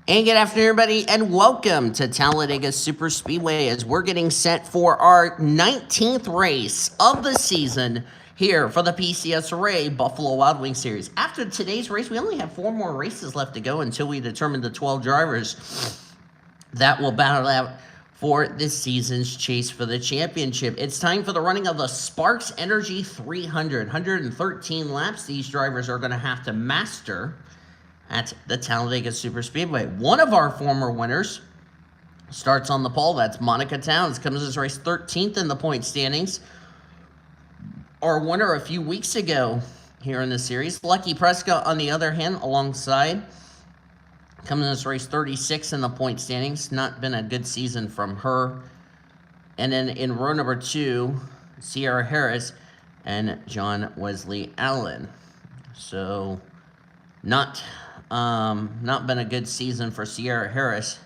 And good afternoon, everybody, and welcome to Talladega Super Speedway as we're getting set for our 19th race of the season here for the PCSRA Buffalo Wild Wings Series. After today's race, we only have 4 more races left to go until we determine the 12 drivers that will battle out for this season's chase for the championship. It's time for the running of the Sparks Energy 300. 113 laps these drivers are going to have to master at the Talladega Super Speedway. One of our former winners starts on the pole. That's Monica Towns. Comes this race 13th in the point standings. Our winner a few weeks ago here in the series. Lucky Prescott, on the other hand, alongside. Comes in this race 36th in the point standings. Not been a good season from her. And then in row number 2, Sierra Harris and John Wesley Allen. So not been a good season for Sierra Harris.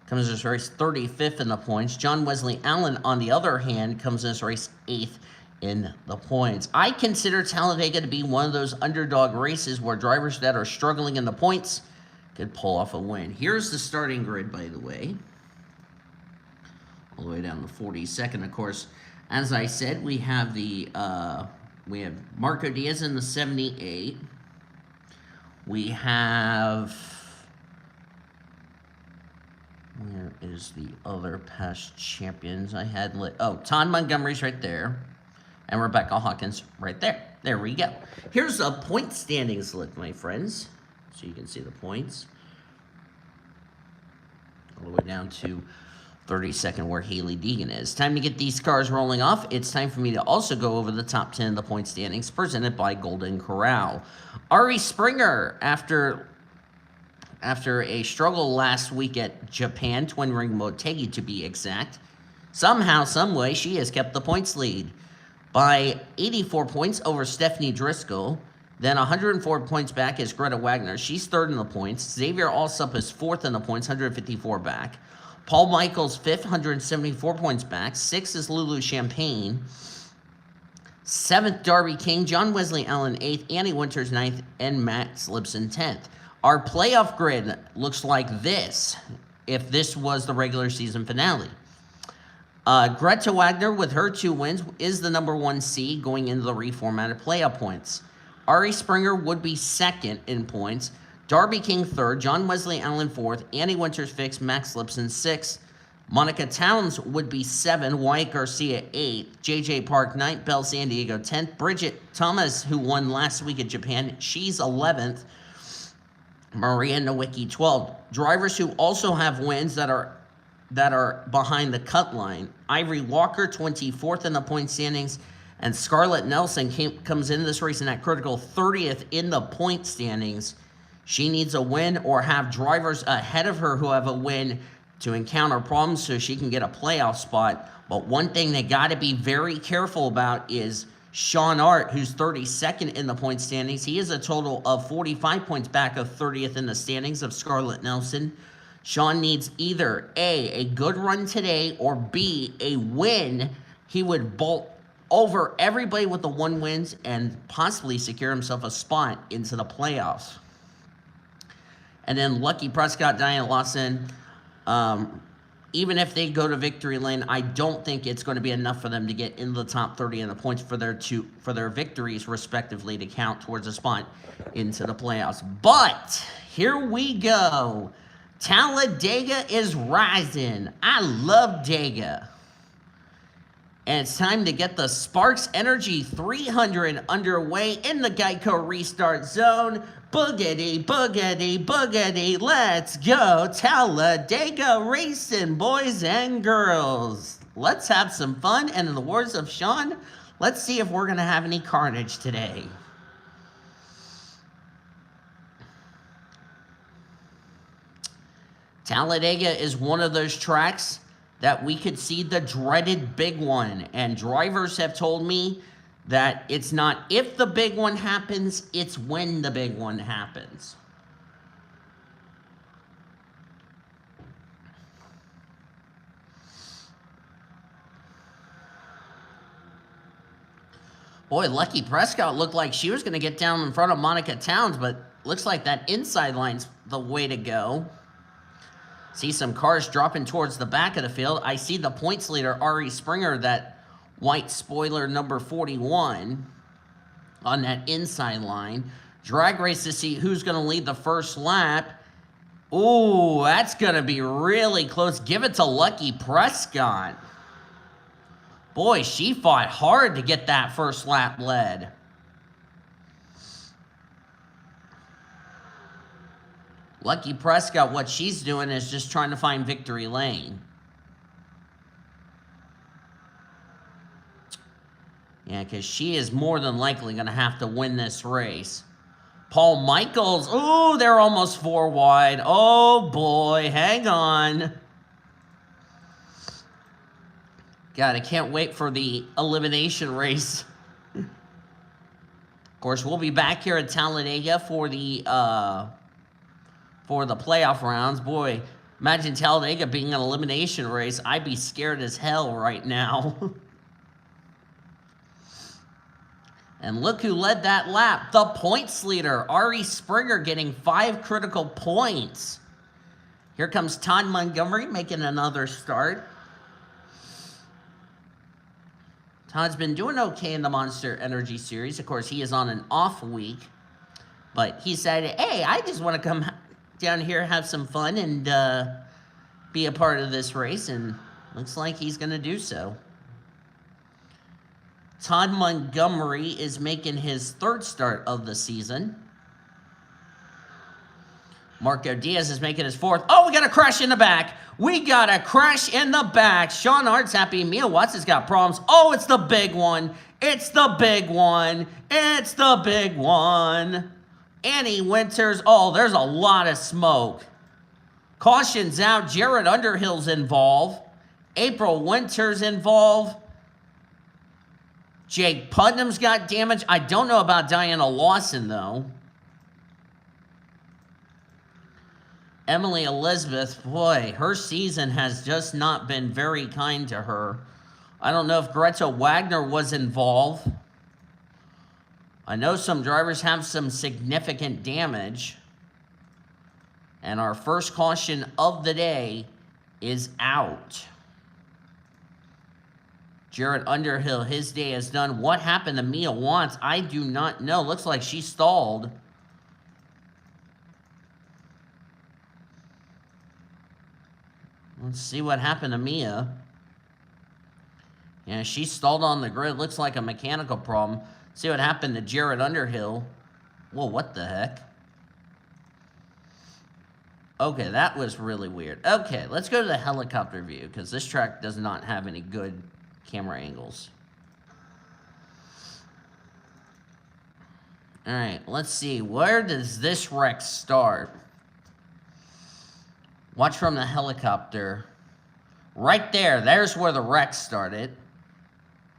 Comes in this race 35th in the points. John Wesley Allen, on the other hand, comes in this race 8th in the points. I consider Talladega to be one of those underdog races where drivers that are struggling in the points could pull off a win. Here's the starting grid, by the way. All the way down to 42nd, of course. As I said, we have Marco Diaz in the 78. We have, where is the other past champions I had? Todd Montgomery's right there. And Rebecca Hawkins right there. There we go. Here's a point standings list, my friends. So you can see the points. All the way down to 32nd where Haley Deegan is. Time to get these cars rolling off. It's time for me to also go over the top 10 of the point standings presented by Golden Corral. Ari Springer, after a struggle last week at Japan, Twin Ring Motegi to be exact, somehow, someway, she has kept the points lead by 84 points over Stephanie Driscoll. Then 104 points back is Greta Wagner. She's 3rd in the points. Xavier Alsup is 4th in the points, 154 back. Paul Michaels, 5th, 174 points back. 6th is Lulu Champagne. 7th, Darby King. John Wesley Allen, 8th. Annie Winters, 9th. And Max Lipson, 10th. Our playoff grid looks like this, if this was the regular season finale. Greta Wagner, with her 2 wins, is the number 1 seed going into the reformatted playoff points. Ari Springer would be 2nd in points. Darby King 3rd, John Wesley Allen 4th, Annie Winters 5th, Max Lipson 6th. Monica Towns would be 7th, Wyatt Garcia 8th, JJ Park 9th, Belle San Diego 10th, Bridget Thomas, who won last week at Japan, she's 11th, Maria Nowicki 12th. Drivers who also have wins that are behind the cut line. Ivory Walker 24th in the point standings, and Scarlett Nelson comes into this race in that critical 30th in the point standings. She needs a win or have drivers ahead of her who have a win to encounter problems so she can get a playoff spot. But one thing they got to be very careful about is Sean Art, who's 32nd in the point standings. He is a total of 45 points back of 30th in the standings of Scarlett Nelson. Sean needs either A, good run today, or B, a win. He would bolt over everybody with the 1 wins and possibly secure himself a spot into the playoffs. And then Lucky Prescott, Diane Lawson, even if they go to victory lane, I don't think it's going to be enough for them to get into the top 30 in the points for their victories, respectively, to count towards a spot into the playoffs. But here we go. Talladega is rising. I love Dega. And it's time to get the Sparks Energy 300 underway in the Geico restart zone. Boogity, boogity, boogity, let's go. Talladega racing, boys and girls. Let's have some fun. And in the words of Sean, let's see if we're going to have any carnage today. Talladega is one of those tracks that we could see the dreaded big one. And drivers have told me that it's not if the big one happens, it's when the big one happens. Boy, Lucky Prescott looked like she was going to get down in front of Monica Towns, but looks like that inside line's the way to go. See some cars dropping towards the back of the field. I see the points leader, Ari Springer, that white spoiler number 41 on that inside line. Drag race to see who's going to lead the first lap. Ooh, that's going to be really close. Give it to Lucky Prescott. Boy, she fought hard to get that first lap led. Lucky Prescott, what she's doing is just trying to find victory lane. Yeah, because she is more than likely going to have to win this race. Paul Michaels, ooh, they're almost 4 wide. Oh, boy, hang on. God, I can't wait for the elimination race. Of course, we'll be back here at Talladega for the playoff rounds. Boy, imagine Talladega being an elimination race. I'd be scared as hell right now. And look who led that lap. The points leader, Ari Springer, getting 5 critical points. Here comes Todd Montgomery making another start. Todd's been doing okay in the Monster Energy Series. Of course, he is on an off week. But he said, hey, I just want to come down here, have some fun, and be a part of this race. And looks like he's going to do so. Todd Montgomery is making his 3rd start of the season. Marco Diaz is making his 4th. Oh, we got a crash in the back. We got a crash in the back. Sean Hart's happy. Mia Watson's got problems. Oh, it's the big one. It's the big one. It's the big one. Annie Winters. Oh, there's a lot of smoke. Caution's out. Jared Underhill's involved. April Winters involved. Jake Putnam's got damage. I don't know about Diana Lawson, though. Emily Elizabeth, boy, her season has just not been very kind to her. I don't know if Greta Wagner was involved. I know some drivers have some significant damage. And our first caution of the day is out. Jared Underhill, his day is done. What happened to Mia Watts? I do not know. Looks like she stalled. Let's see what happened to Mia. Yeah, she stalled on the grid. Looks like a mechanical problem. See what happened to Jared Underhill. Whoa, what the heck? Okay, that was really weird. Okay, let's go to the helicopter view, because this track does not have any good camera angles. All right, let's see. Where does this wreck start? Watch from the helicopter. Right there. There's where the wreck started.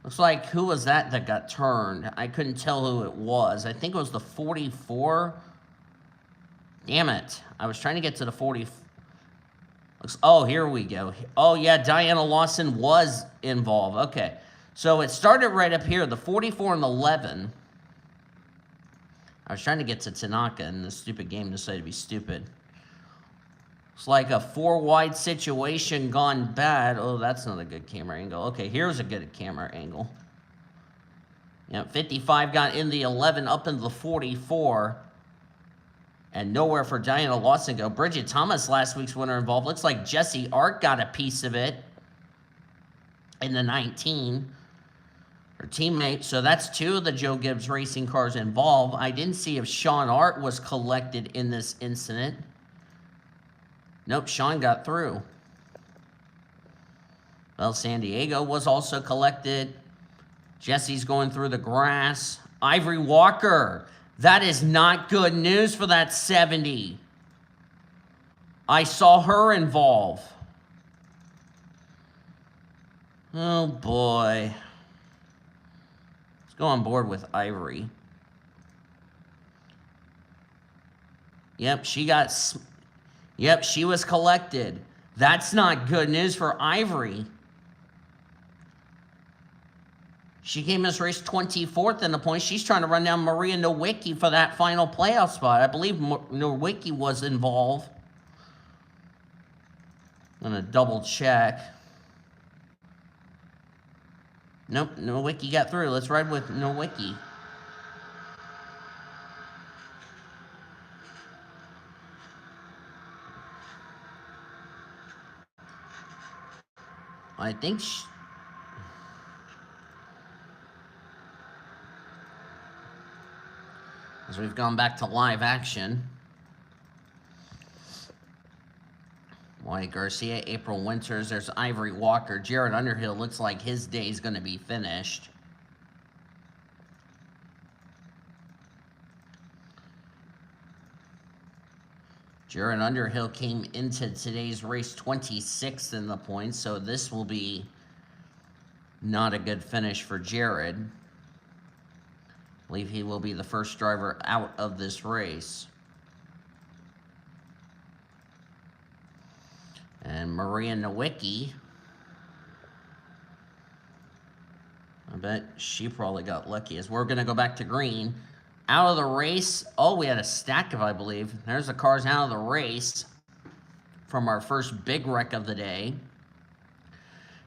Looks like, who was that got turned? I couldn't tell who it was. I think it was the 44. Damn it. I was trying to get to the 40. Oh, here we go. Oh, yeah, Diana Lawson was involved. Okay. So it started right up here, the 44 and the 11. I was trying to get to Tanaka, and the stupid game decided to be stupid. It's like a 4-wide situation gone bad. Oh, that's not a good camera angle. Okay, here's a good camera angle. Yeah, 55 got in the 11, up into the 44. And nowhere for Diana Lawson to go. Bridget Thomas, last week's winner, involved. Looks like Jesse Art got a piece of it in the 19. Her teammate. So that's 2 of the Joe Gibbs racing cars involved. I didn't see if Sean Art was collected in this incident. Nope, Sean got through. Well, San Diego was also collected. Jesse's going through the grass. Ivory Walker. That is not good news for that 70. I saw her involved. Oh, boy. Let's go on board with Ivory. Yep, Yep, she was collected. That's not good news for Ivory. She came in this race 24th in the points. She's trying to run down Maria Nowicki for that final playoff spot. I believe Nowicki was involved. I'm going to double check. Nope, Nowicki got through. Let's ride with Nowicki. I think as we've gone back to live action. Wyatt Garcia, April Winters, there's Ivory Walker. Jared Underhill looks like his day is going to be finished. Jared Underhill came into today's race 26th in the points, so this will be not a good finish for Jared. I believe he will be the first driver out of this race. And Maria Nowicki, I bet she probably got lucky as we're going to go back to green. Out of the race, oh, we had a stack of, I believe. There's the cars out of the race from our first big wreck of the day.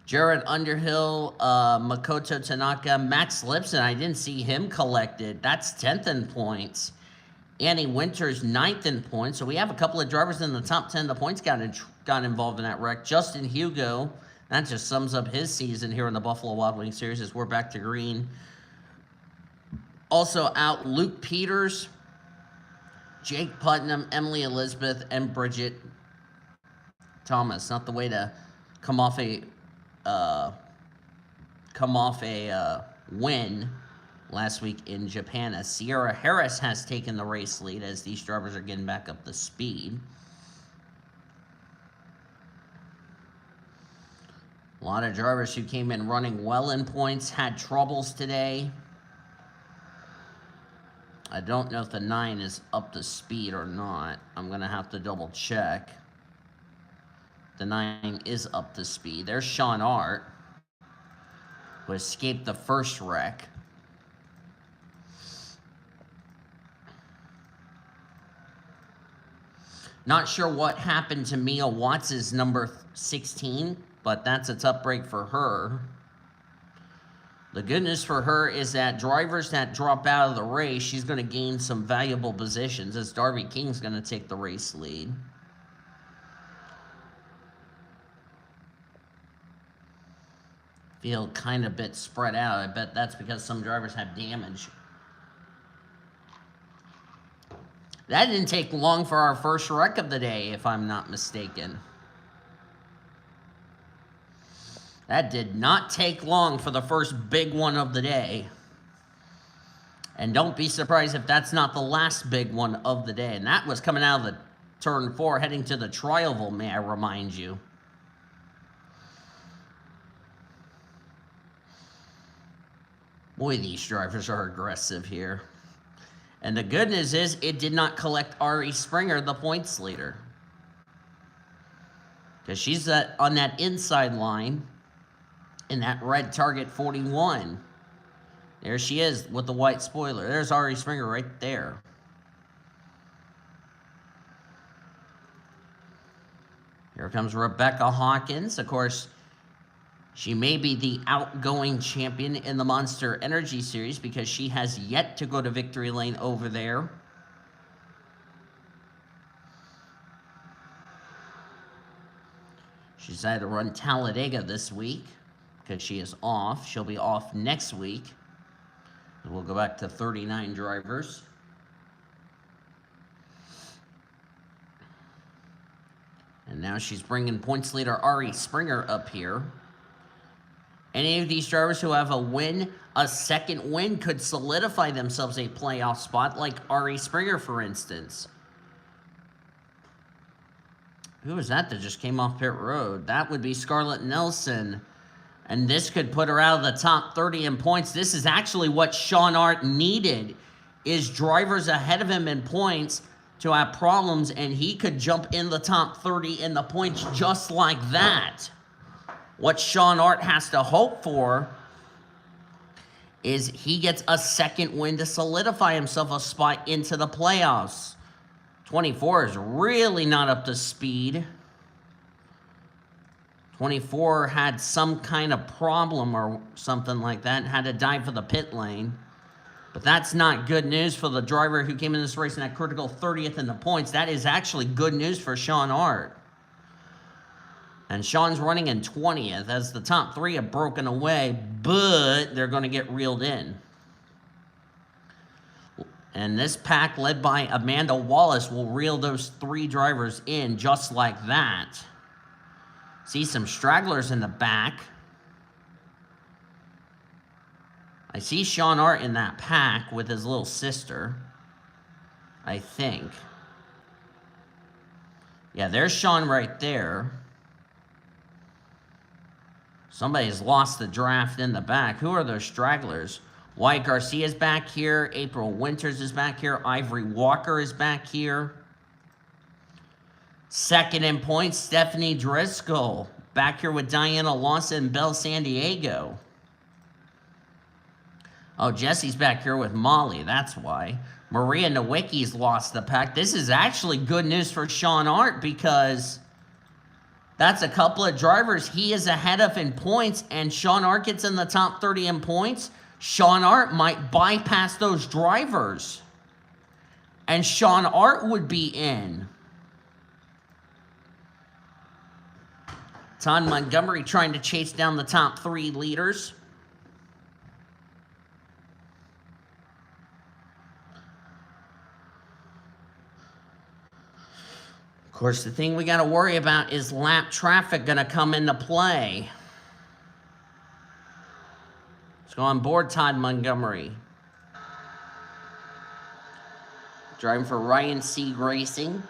Jared Underhill, Makoto Tanaka, Max Lipson, I didn't see him collected. That's 10th in points. Annie Winters, 9th in points. So we have a couple of drivers in the top 10. The points got involved in that wreck. Justin Hugo, that just sums up his season here in the Buffalo Wild Wings Series as we're back to green. Also out, Luke Peters, Jake Putnam, Emily Elizabeth, and Bridget Thomas. Not the way to come off a win last week in Japan, as Sierra Harris has taken the race lead as these drivers are getting back up to speed. A lot of drivers who came in running well in points had troubles today. I don't know if the 9 is up to speed or not. I'm going to have to double check. The 9 is up to speed. There's Sean Art, who escaped the first wreck. Not sure what happened to Mia Watts' number 16, but that's a tough break for her. The good news for her is that drivers that drop out of the race, she's going to gain some valuable positions as Darby King's going to take the race lead. Feel kind of a bit spread out. I bet that's because some drivers have damage. That didn't take long for our first wreck of the day, if I'm not mistaken. That did not take long for the first big one of the day. And don't be surprised if that's not the last big one of the day. And that was coming out of the turn 4, heading to the Trioval, may I remind you. Boy, these drivers are aggressive here. And the good news is it did not collect Ari Springer, the points leader. Because she's on that inside line in that red target 41. There she is with the white spoiler. There's Ari Springer right there. Here comes Rebecca Hawkins. Of course, she may be the outgoing champion in the Monster Energy Series because she has yet to go to victory lane over there. She decided to run Talladega this week because she is off. She'll be off next week. And we'll go back to 39 drivers. And now she's bringing points leader Ari Springer up here. Any of these drivers who have a win, a second win, could solidify themselves a playoff spot, like Ari Springer, for instance. Who was that just came off pit road? That would be Scarlett Nelson. And this could put her out of the top 30 in points. This is actually what Sean Art needed, is drivers ahead of him in points to have problems, and he could jump in the top 30 in the points just like that. What Sean Art has to hope for is he gets a second win to solidify himself a spot into the playoffs. 24 is really not up to speed. 24 had some kind of problem or something like that and had to dive for the pit lane. But that's not good news for the driver who came in this race in that critical 30th in the points. That is actually good news for Sean Hart. And Sean's running in 20th as the top three have broken away, but they're going to get reeled in. And this pack, led by Amanda Wallace, will reel those three drivers in just like that. See some stragglers in the back. I see Sean Hart in that pack with his little sister, I think. Yeah, there's Sean right there. Somebody's lost the draft in the back. Who are those stragglers? Wyatt Garcia's back here. April Winters is back here. Ivory Walker is back here. Second in points, Stephanie Driscoll. Back here with Diana Lawson and Belle San Diego. Oh, Jesse's back here with Molly. That's why. Maria Nowicki's lost the pack. This is actually good news for Sean Hart because that's a couple of drivers he is ahead of in points, and Sean Hart gets in the top 30 in points. Sean Hart might bypass those drivers, and Sean Hart would be in. Todd Montgomery trying to chase down the top three leaders. Of course, the thing we got to worry about is lap traffic going to come into play. Let's go on board Todd Montgomery. Driving for Ryan Sieg Racing.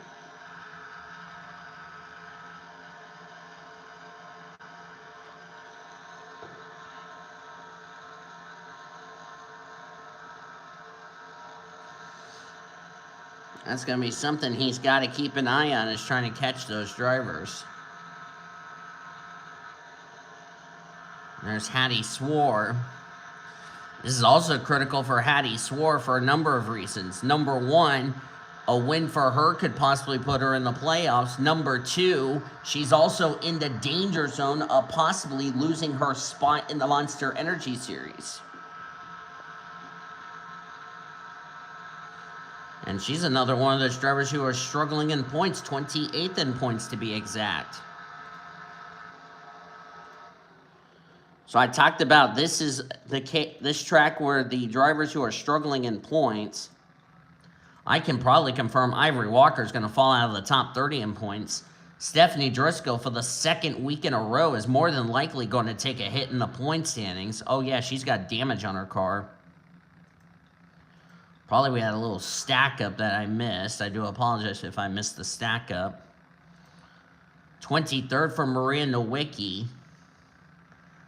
That's going to be something he's got to keep an eye on, is trying to catch those drivers. There's Hattie Swore. This is also critical for Hattie Swore for a number of reasons. Number one, a win for her could possibly put her in the playoffs. Number two, she's also in the danger zone of possibly losing her spot in the Monster Energy Series. And she's another one of those drivers who are struggling in points, 28th in points to be exact. So I talked about this is this track where the drivers who are struggling in points, I can probably confirm Ivory Walker is going to fall out of the top 30 in points. Stephanie Driscoll, for the second week in a row, is more than likely going to take a hit in the point standings. Oh yeah, she's got damage on her car. Probably we had a little stack up that I missed. I do apologize if I missed the stack up. 23rd for Maria Nowicki.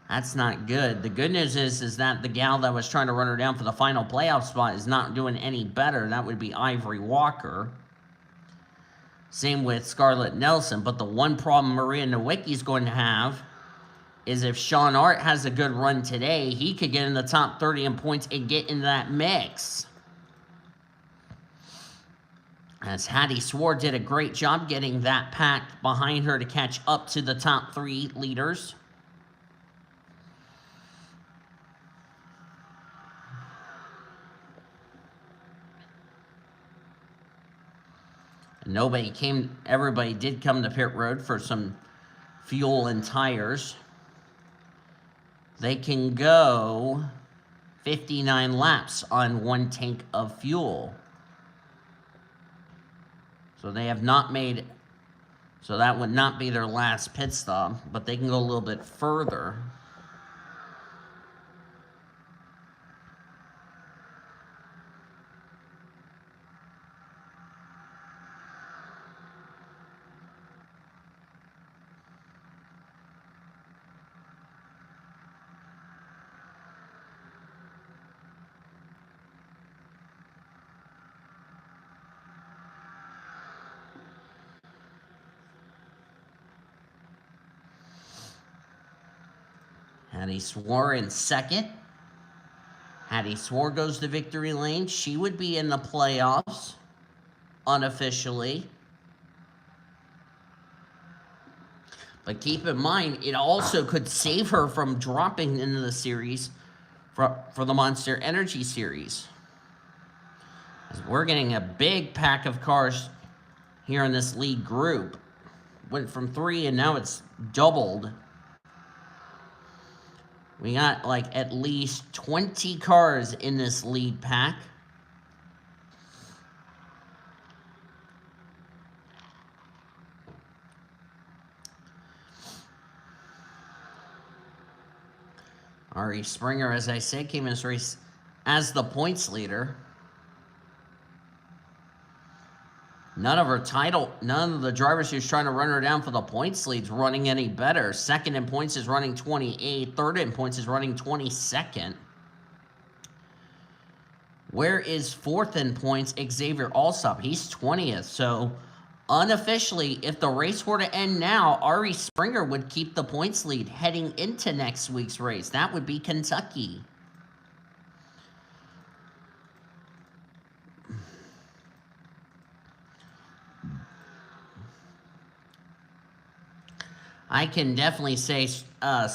That's not good. The good news is that the gal that was trying to run her down for the final playoff spot is not doing any better. That would be Ivory Walker. Same with Scarlett Nelson. But the one problem Maria Nowicki's going to have is if Sean Hart has a good run today, he could get in the top 30 in points and get in that mix. As Hattie Swore did a great job getting that pack behind her to catch up to the top three leaders. And everybody did come to pit road for some fuel and tires. They can go 59 laps on one tank of fuel. So they have not made, so that would not be their last pit stop, but they can go a little bit further. Hattie Swore in second. Hattie Swore goes to victory lane. She would be in the playoffs unofficially. But keep in mind, it also could save her from dropping into the series for the Monster Energy Series. We're getting a big pack of cars here in this lead group. Went from 3 and now it's doubled. We got like at least 20 cars in this lead pack. Ari Springer, as I said, came in this race as the points leader. None of the drivers who's trying to run her down for the points lead's running any better. Second in points is running 28. Third in points is running 22nd. Where is fourth in points? Xavier Alsop. He's 20th. So unofficially, if the race were to end now, Ari Springer would keep the points lead heading into next week's race. That would be Kentucky. I can definitely say I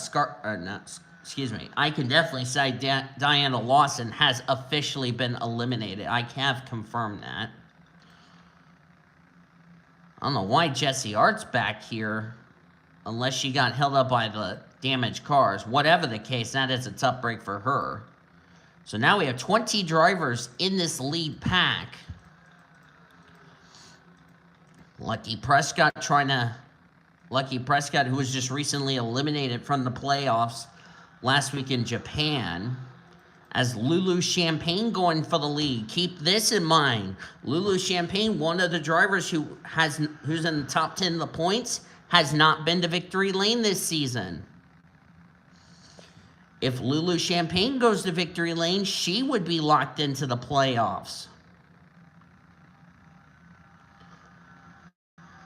can definitely say Diana Lawson has officially been eliminated. I have confirmed that. I don't know why Jesse Art's back here, unless she got held up by the damaged cars. Whatever the case, that is a tough break for her. So now we have 20 drivers in this lead pack. Lucky Prescott, who was just recently eliminated from the playoffs last week in Japan. As Lulu Champagne going for the lead. Keep this in mind. Lulu Champagne, one of the drivers who's in the top 10 of the points, has not been to victory lane this season. If Lulu Champagne goes to victory lane, she would be locked into the playoffs.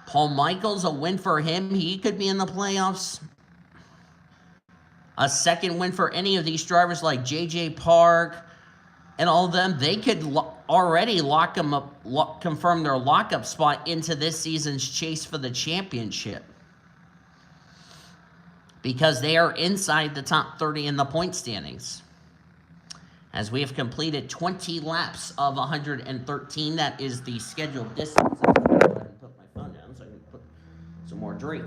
Paul Michaels, a win for him. He could be in the playoffs. A second win for any of these drivers like JJ Park and all of them. They could already confirm their lockup spot into this season's chase for the championship, because they are inside the top 30 in the point standings. As we have completed 20 laps of 113, that is the scheduled distance. I'm going to go ahead and put my phone down so I can put some more drink.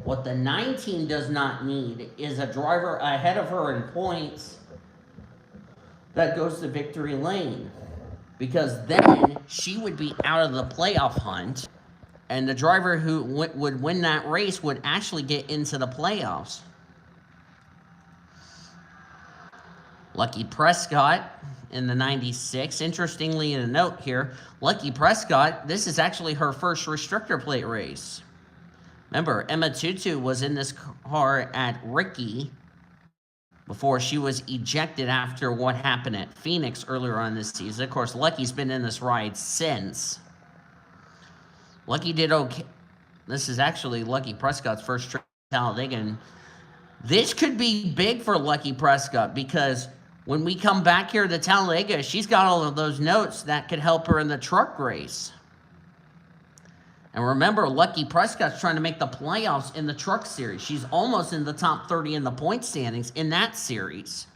What the 19 does not need is a driver ahead of her in points that goes to victory lane, because then she would be out of the playoff hunt, and the driver who would win that race would actually get into the playoffs. Lucky Prescott in the 96. Interestingly to note here, Lucky Prescott, this is actually her first restrictor plate race. Remember, Emma Tutu was in this car at Ricky before she was ejected after what happened at Phoenix earlier on this season. Of course, Lucky's been in this ride since. Lucky did okay. This is actually Lucky Prescott's first trip to Talladega. And this could be big for Lucky Prescott, because when we come back here to Talladega, she's got all of those notes that could help her in the truck race. And remember, Lucky Prescott's trying to make the playoffs in the truck series. She's almost in the top 30 in the point standings in that series.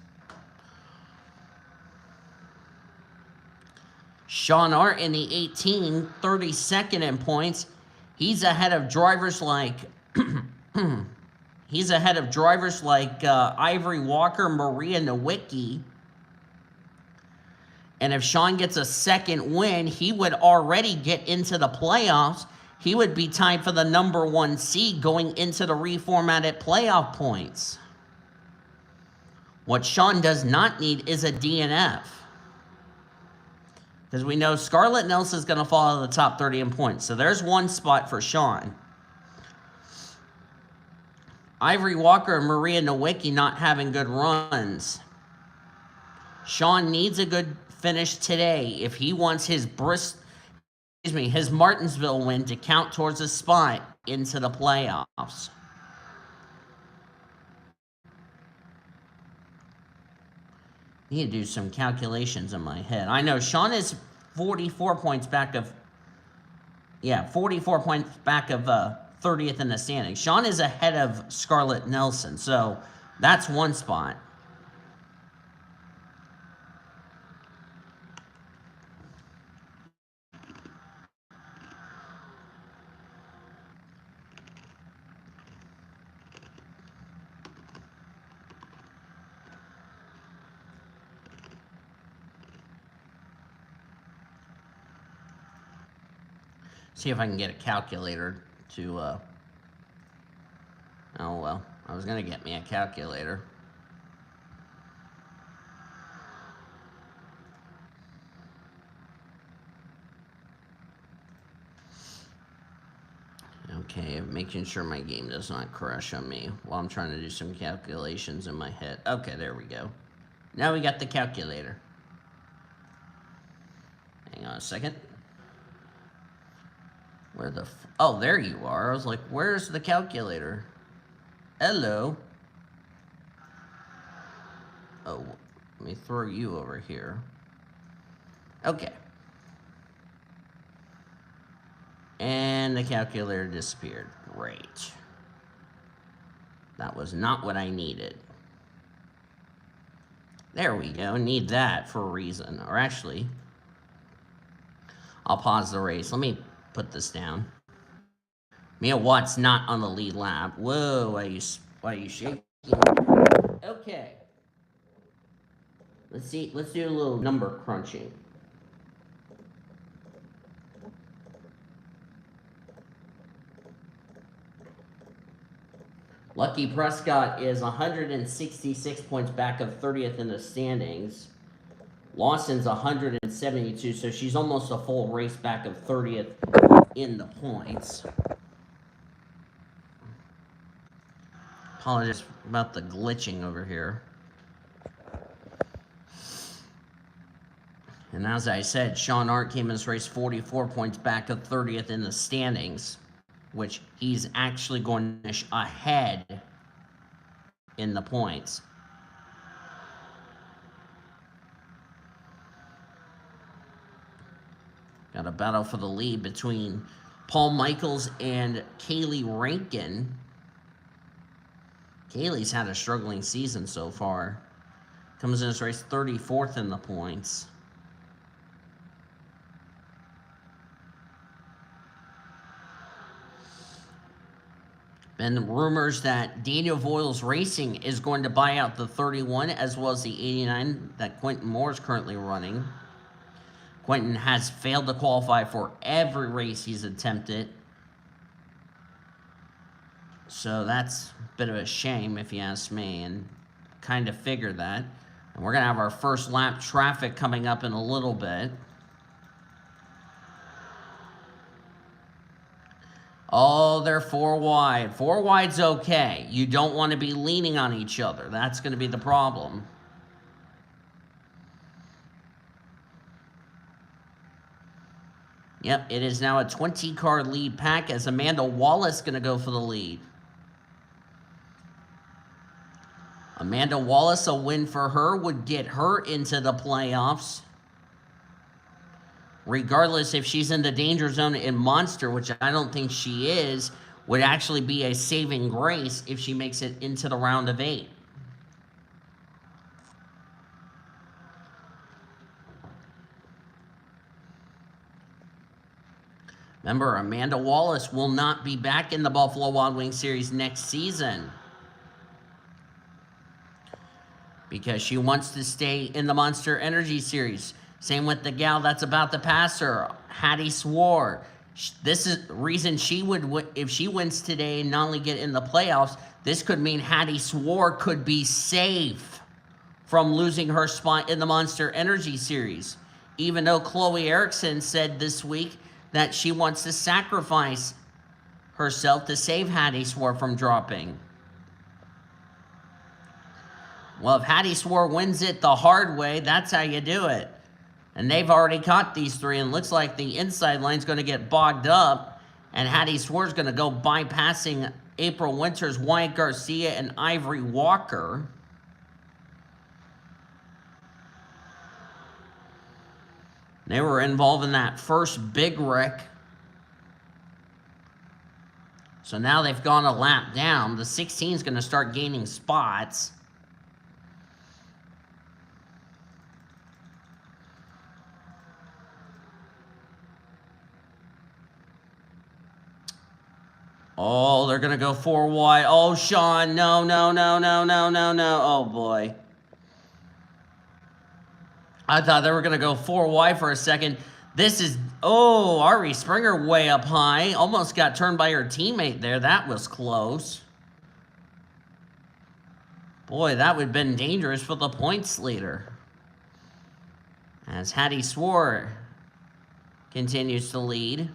Sean Art in the 18, 32nd in points. He's ahead of drivers like Ivory Walker, Maria Nowicki. And if Sean gets a second win, he would already get into the playoffs. He would be tied for the number 1 seed going into the reformatted playoff points. What Sean does not need is a DNF, because we know Scarlett Nelson is going to fall out of the top 30 in points. So there's one spot for Sean. Ivory Walker and Maria Nowicki not having good runs. Sean needs a good finish today if he wants his Martinsville win to count towards a spot into the playoffs. Need to do some calculations in my head. I know Sean is 44 points back of, yeah, 44 points back of 30th in the standings. Sean is ahead of Scarlett Nelson, so that's one spot. See if I can get a calculator to, oh well, I was going to get me a calculator. Okay, making sure my game does not crash on me while I'm trying to do some calculations in my head. Okay, there we go. Now we got the calculator. Hang on a second. Where the oh, there you are. I was like, where's the calculator? Hello. Oh, let me throw you over here. Okay. And the calculator disappeared. Great. That was not what I needed. There we go. Need that for a reason. Or actually, I'll pause the race. Let me put this down. Mia Watt's not on the lead lap. Whoa, why are you shaking? Okay. Let's see. Let's do a little number crunching. Lucky Prescott is 166 points back of 30th in the standings. Lawson's 172, so she's almost a full race back of 30th in the points. Apologize about the glitching over here. And as I said, Sean Hart came in this race 44 points back of 30th in the standings, which he's actually going ahead in the points. Got a battle for the lead between Paul Michaels and Kaylee Rankin. Kaylee's had a struggling season so far. Comes in this race 34th in the points. Been rumors that Daniel Voiles Racing is going to buy out the 31 as well as the 89 that Quentin Moore is currently running. Quentin has failed to qualify for every race he's attempted. So that's a bit of a shame if you ask me, and kind of figured that. And we're going to have our first lap traffic coming up in a little bit. Oh, they're 4 wide. 4 wide's okay. You don't want to be leaning on each other. That's going to be the problem. Yep, it is now a 20-car lead pack as Amanda Wallace going to go for the lead. Amanda Wallace, a win for her would get her into the playoffs. Regardless if she's in the danger zone in Monster, which I don't think she is, would actually be a saving grace if she makes it into the round of 8. Remember, Amanda Wallace will not be back in the Buffalo Wild Wings series next season because she wants to stay in the Monster Energy series. Same with the gal that's about to pass her, Hattie Swore. This is the reason she would, if she wins today and not only get in the playoffs, this could mean Hattie Swore could be safe from losing her spot in the Monster Energy series. Even though Chloe Erickson said this week that she wants to sacrifice herself to save Hattie Swore from dropping. Well, if Hattie Swore wins it the hard way, that's how you do it. And they've already caught these 3, and looks like the inside line's going to get bogged up, and Hattie Sware's going to go bypassing April Winters, Wyatt Garcia, and Ivory Walker. They were involved in that first big wreck. So now they've gone a lap down. The 16 is going to start gaining spots. Oh, they're going to go 4 wide. Oh, Sean, no, no, no, no, no, no, no. Oh, boy. I thought they were going to go 4 wide for a second. This is, oh, Ari Springer way up high. Almost got turned by her teammate there. That was close. Boy, that would have been dangerous for the points leader. As Hattie Swore continues to lead.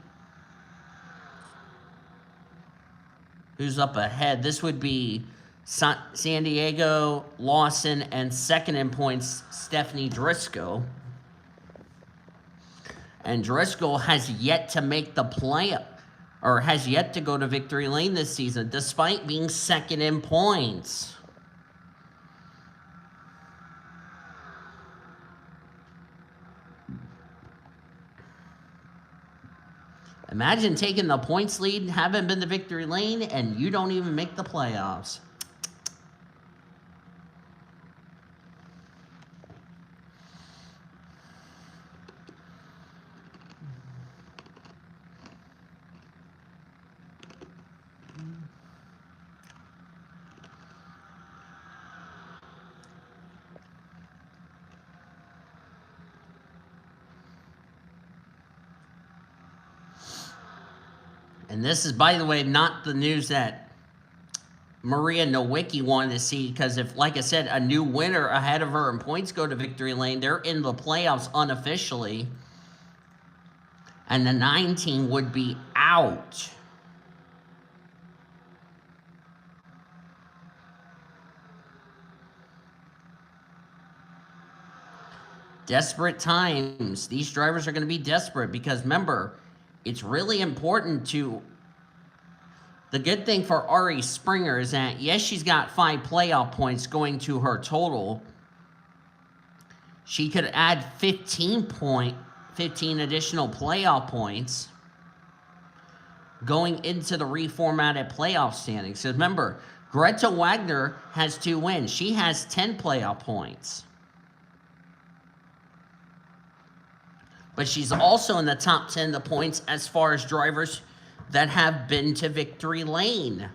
Who's up ahead? This would be San Diego, Lawson, and second in points, Stephanie Driscoll. And Driscoll has yet to make the play, or has yet to go to victory lane this season, despite being second in points. Imagine taking the points lead, haven't been to victory lane, and you don't even make the playoffs. And this is, by the way, not the news that Maria Nowicki wanted to see, because if, like I said, a new winner ahead of her in points go to victory lane, they're in the playoffs unofficially. And the 9 team would be out. Desperate times. These drivers are going to be desperate because, remember, it's really important to... The good thing for Ari Springer is that, yes, she's got 5 playoff points going to her total. She could add 15 additional playoff points going into the reformatted playoff standings. So remember, Greta Wagner has 2 wins. She has 10 playoff points. But she's also in the top 10 the points as far as drivers that have been to victory lane.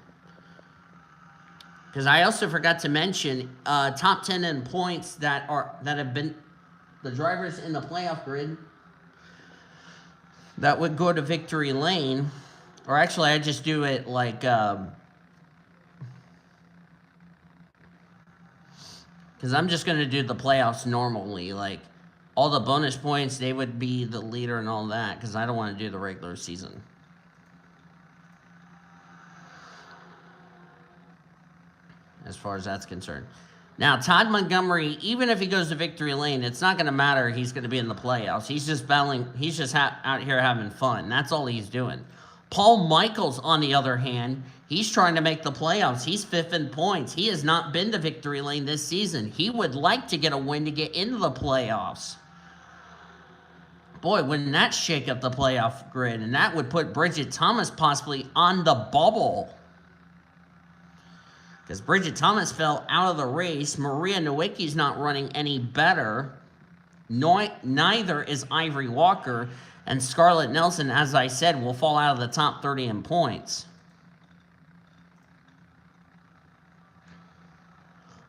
Because I also forgot to mention top 10 in points that have been the drivers in the playoff grid that would go to victory lane. Or actually, I just do it like because I'm just going to do the playoffs normally, like. All the bonus points, they would be the leader and all that, because I don't want to do the regular season. As far as that's concerned. Now, Todd Montgomery, even if he goes to victory lane, it's not going to matter. He's going to be in the playoffs. He's just battling. He's just out here having fun. That's all he's doing. Paul Michaels, on the other hand, he's trying to make the playoffs. He's 5th in points. He has not been to victory lane this season. He would like to get a win to get into the playoffs. Boy, wouldn't that shake up the playoff grid? And that would put Bridget Thomas possibly on the bubble. Because Bridget Thomas fell out of the race. Maria Nowicki's not running any better. Neither is Ivory Walker. And Scarlett Nelson, as I said, will fall out of the top 30 in points.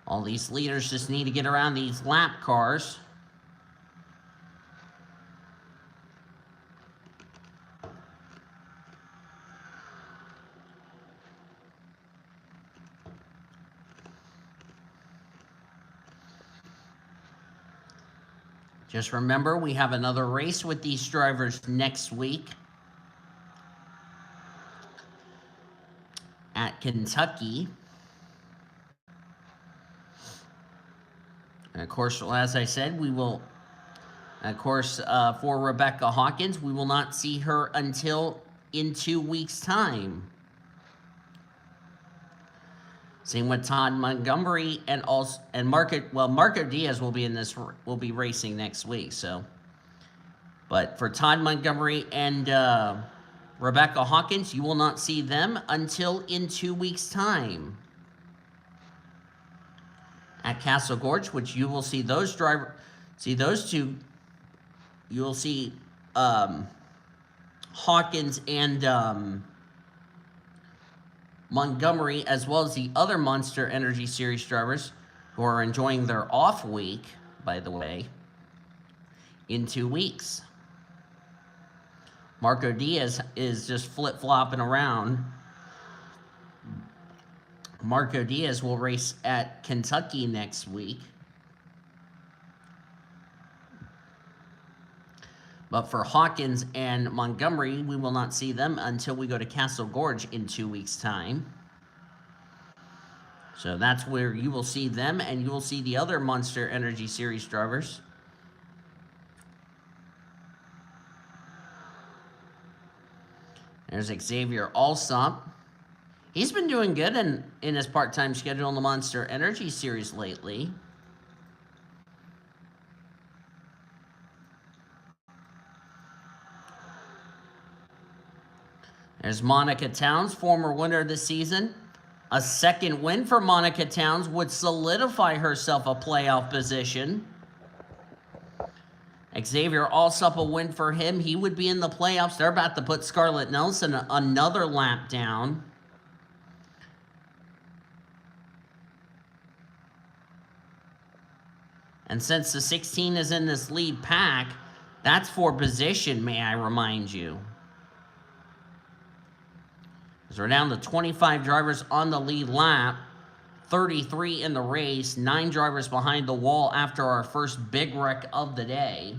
All these leaders just need to get around these lap cars. Just remember, we have another race with these drivers next week at Kentucky. And of course, as I said, we will, of course, for Rebecca Hawkins, we will not see her until in 2 weeks' time. Same with Todd Montgomery and Marco Diaz will be racing next week. So, But for Todd Montgomery and Rebecca Hawkins, you will not see them until in 2 weeks' time at Castle Gorge, which you will see those two. You will see Hawkins and Montgomery, as well as the other Monster Energy Series drivers who are enjoying their off week, by the way, in 2 weeks. Marco Diaz is just flip-flopping around. Marco Diaz will race at Kentucky next week. But for Hawkins and Montgomery, we will not see them until we go to Castle Gorge in 2 weeks' time. So that's where you will see them, and you will see the other Monster Energy Series drivers. There's Xavier Alsop. He's been doing good in his part-time schedule in the Monster Energy Series lately. There's Monica Towns, former winner of the season. A second win for Monica Towns would solidify herself a playoff position. Xavier Alsop, a win for him. He would be in the playoffs. They're about to put Scarlett Nelson another lap down. And since the 16 is in this lead pack, that's for position, may I remind you. Because we're down to 25 drivers on the lead lap, 33 in the race, 9 drivers behind the wall after our first big wreck of the day.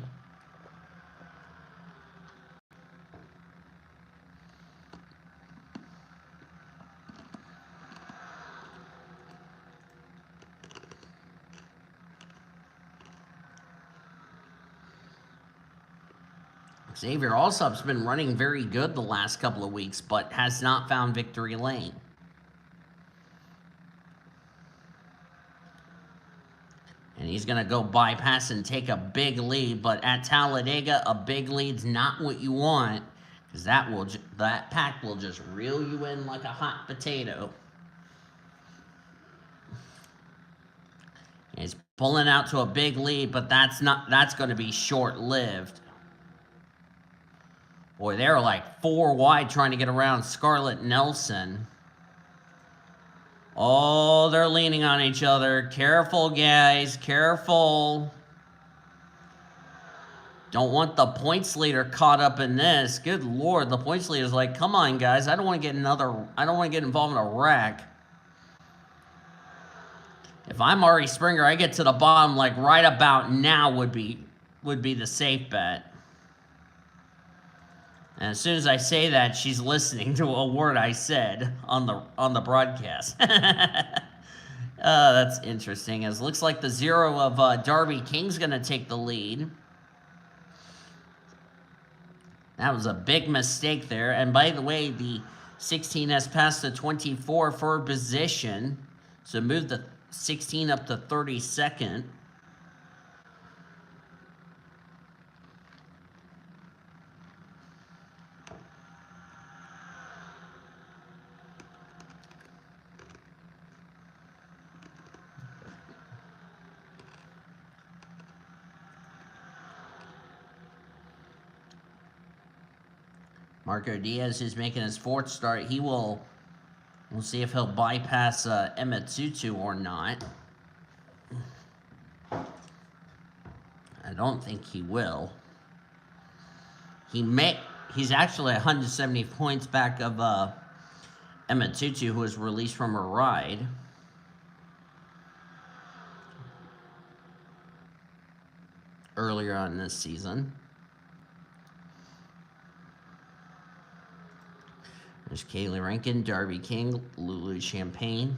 Xavier Alsop's been running very good the last couple of weeks, but has not found victory lane. And he's going to go bypass and take a big lead, but at Talladega, a big lead's not what you want, because that pack will just reel you in like a hot potato. And he's pulling out to a big lead, but that's going to be short-lived. Boy, they're like 4 wide trying to get around Scarlett Nelson. Oh, they're leaning on each other. Careful, guys. Careful. Don't want the points leader caught up in this. Good Lord, the points leader's like, come on, guys. I don't want to get involved in a wreck. If I'm Ari Springer, I get to the bottom like right about now would be the safe bet. And as soon as I say that, she's listening to a word I said on the broadcast. That's interesting. It looks like the 0 of Darby King's going to take the lead. That was a big mistake there. And by the way, the 16 has passed the 24 for position. So move the 16 up to 32nd. Marco Diaz is making his 4th start. We'll see if he'll bypass Emmett Tutu or not. I don't think he will. He's actually 170 points back of Emmett Tutu, who was released from her ride. Earlier on this season. There's Kaylee Rankin, Darby King, Lulu Champagne.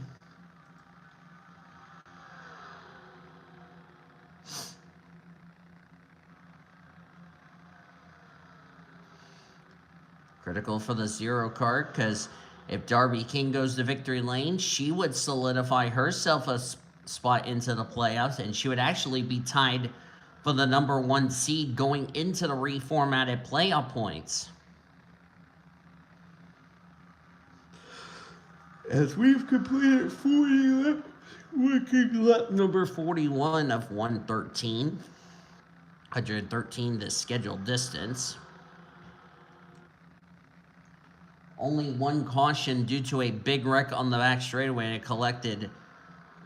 Critical for the 0 card, because if Darby King goes to victory lane, she would solidify herself a spot into the playoffs, and she would actually be tied for the number 1 seed going into the reformatted playoff points. As we've completed 40 laps, working lap number 41 of 113. 113 the scheduled distance. Only one caution due to a big wreck on the back straightaway, and it collected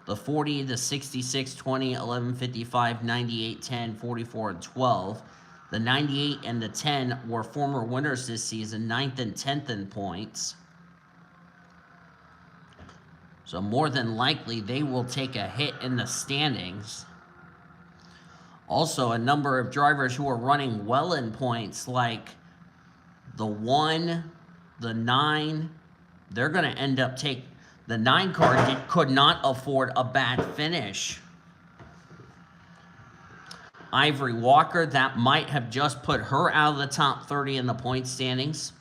the 40, the 66, 20, 11, 55, 98, 10, 44, and 12. The 98 and the 10 were former winners this season, 9th and 10th in points. So more than likely, they will take a hit in the standings. Also, a number of drivers who are running well in points, like the 1, the 9, they're going to end up the 9 car could not afford a bad finish. Ivory Walker, that might have just put her out of the top 30 in the point standings,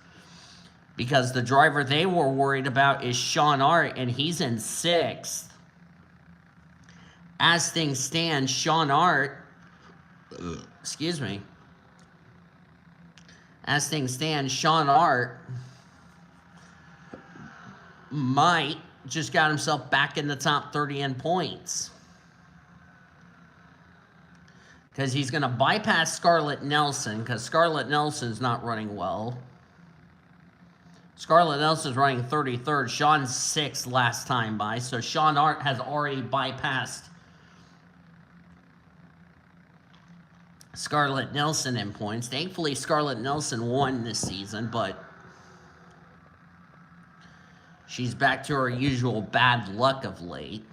because the driver they were worried about is Sean Art, and he's in 6th. As things stand, Sean Art, as things stand, Sean Art might just got himself back in the top 30 in points, because he's going to bypass Scarlett Nelson, because Scarlett Nelson's not running well. Scarlett Nelson's running 33rd. Sean's 6th last time by, so Sean Art has already bypassed Scarlett Nelson in points. Thankfully, Scarlett Nelson won this season, but she's back to her usual bad luck of late.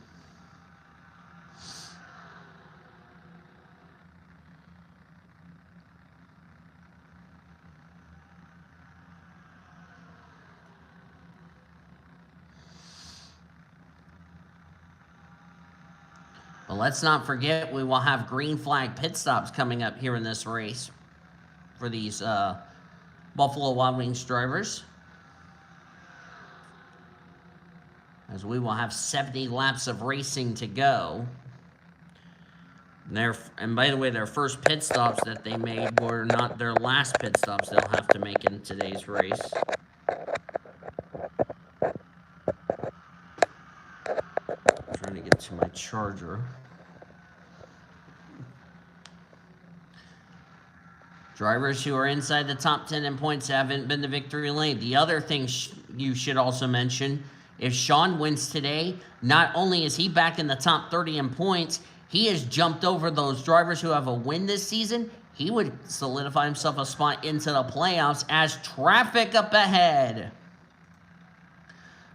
But let's not forget, we will have green flag pit stops coming up here in this race for these Buffalo Wild Wings drivers, as we will have 70 laps of racing to go. And by the way, their first pit stops that they made were not their last pit stops they'll have to make in today's race. I'm trying to get to my charger. Drivers who are inside the top 10 in points haven't been to victory lane. The other thing you should also mention, if Sean wins today, not only is he back in the top 30 in points, he has jumped over those drivers who have a win this season. He would solidify himself a spot into the playoffs as traffic up ahead.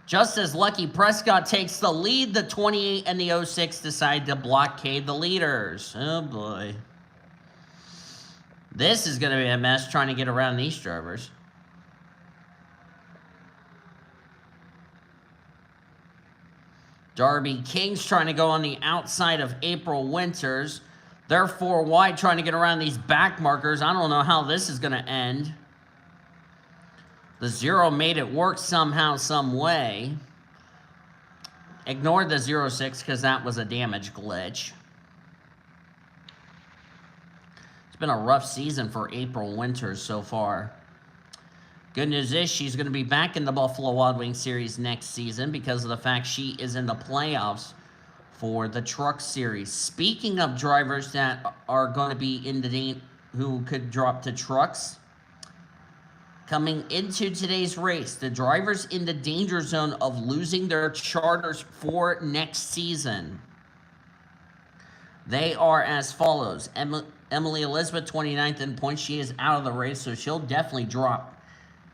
Just as Lucky Prescott takes the lead, the 28 and the 06 decide to blockade the leaders. Oh boy. This is going to be a mess trying to get around these drivers. Darby King's trying to go on the outside of April Winters. They're 4 wide trying to get around these back markers. I don't know how this is going to end. The 0 made it work somehow, some way. Ignored the 06 because that was a damage glitch. Been a rough season for April Winters so far. Good news is she's going to be back in the Buffalo Wild Wings series next season because of the fact she is in the playoffs for the Truck Series. Speaking of drivers that are going to be in the who could drop to trucks, coming into today's race, the drivers in the danger zone of losing their charters for next season, they are as follows. Emily Elizabeth, 29th in points. She is out of the race, so she'll definitely drop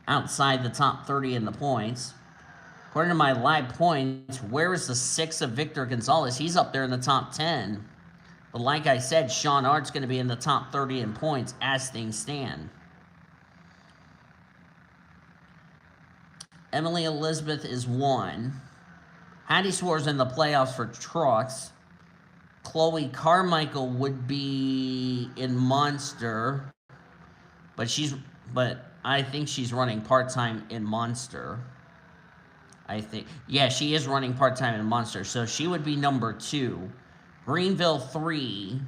outside the top 30 in the points. According to my live points, where is the 6 of Victor Gonzalez? He's up there in the top 10. But like I said, Sean Art's going to be in the top 30 in points as things stand. Emily Elizabeth is 1. Hattie Swar's in the playoffs for trucks. Chloe Carmichael would be in Monster, but I think she's running part-time in Monster. Yeah, she is running part-time in Monster, so she would be number 2. Greenville 3.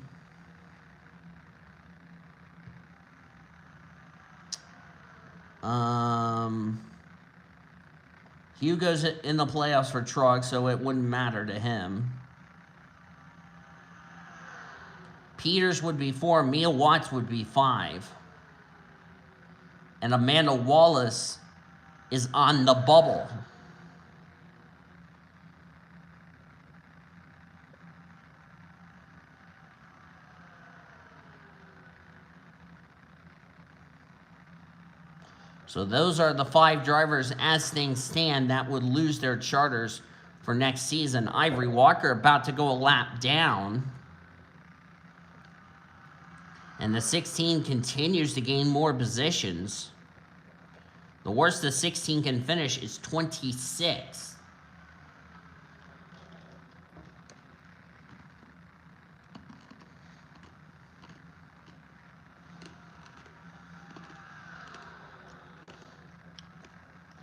Hugo's in the playoffs for Trog, so it wouldn't matter to him. Peters would be 4. Mia Watts would be 5. And Amanda Wallace is on the bubble. So those are the 5 drivers as things stand that would lose their charters for next season. Ivory Walker about to go a lap down. And the 16 continues to gain more positions. The worst the 16 can finish is 26.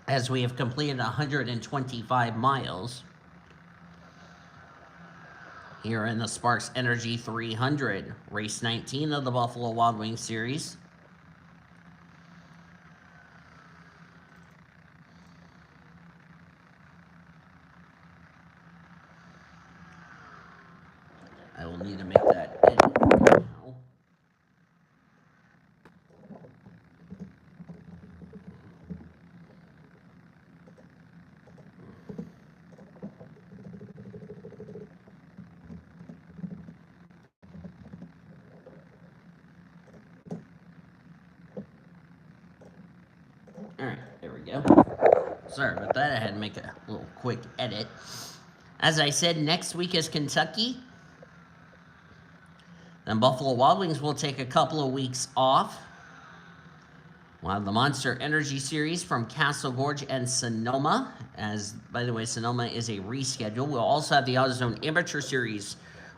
As we have completed 125 miles here in the Sparks Energy 300, race 19 of the Buffalo Wild Wings series. I will need to make that edit now. Alright, there we go. Sorry about that, I had to make a little quick edit. As I said, next week is Kentucky. Then Buffalo Wild Wings will take a couple of weeks off. We'll have the Monster Energy Series from Castle Gorge and Sonoma. As, by the way, Sonoma is a reschedule. We'll also have the AutoZone Amateur Series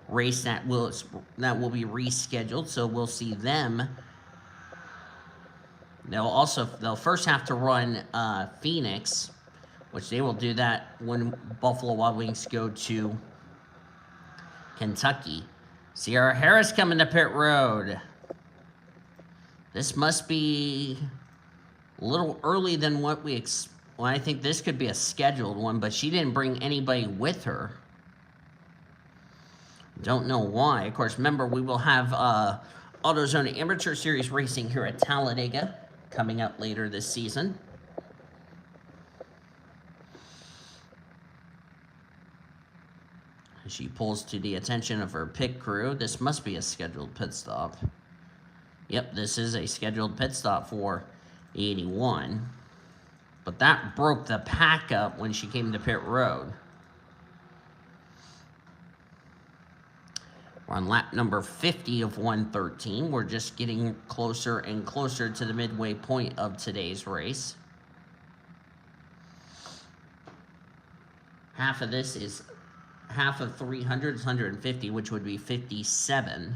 race that will be rescheduled, so we'll see them. They'll first have to run Phoenix, which they will do that when Buffalo Wild Wings go to Kentucky. Sierra Harris coming to pit road. This must be a little early than what we well, I think this could be a scheduled one, but she didn't bring anybody with her. Don't know why. Of course, remember, we will have AutoZone Amateur Series racing here at Talladega coming up later this season. She pulls to the attention of her pit crew. This must be a scheduled pit stop. Yep, this is a scheduled pit stop for 81. But that broke the pack up when she came to pit road. We're on lap number 50 of 113. We're just getting closer and closer to the midway point of today's race. Half of this is half of 300 is 150, which would be 57.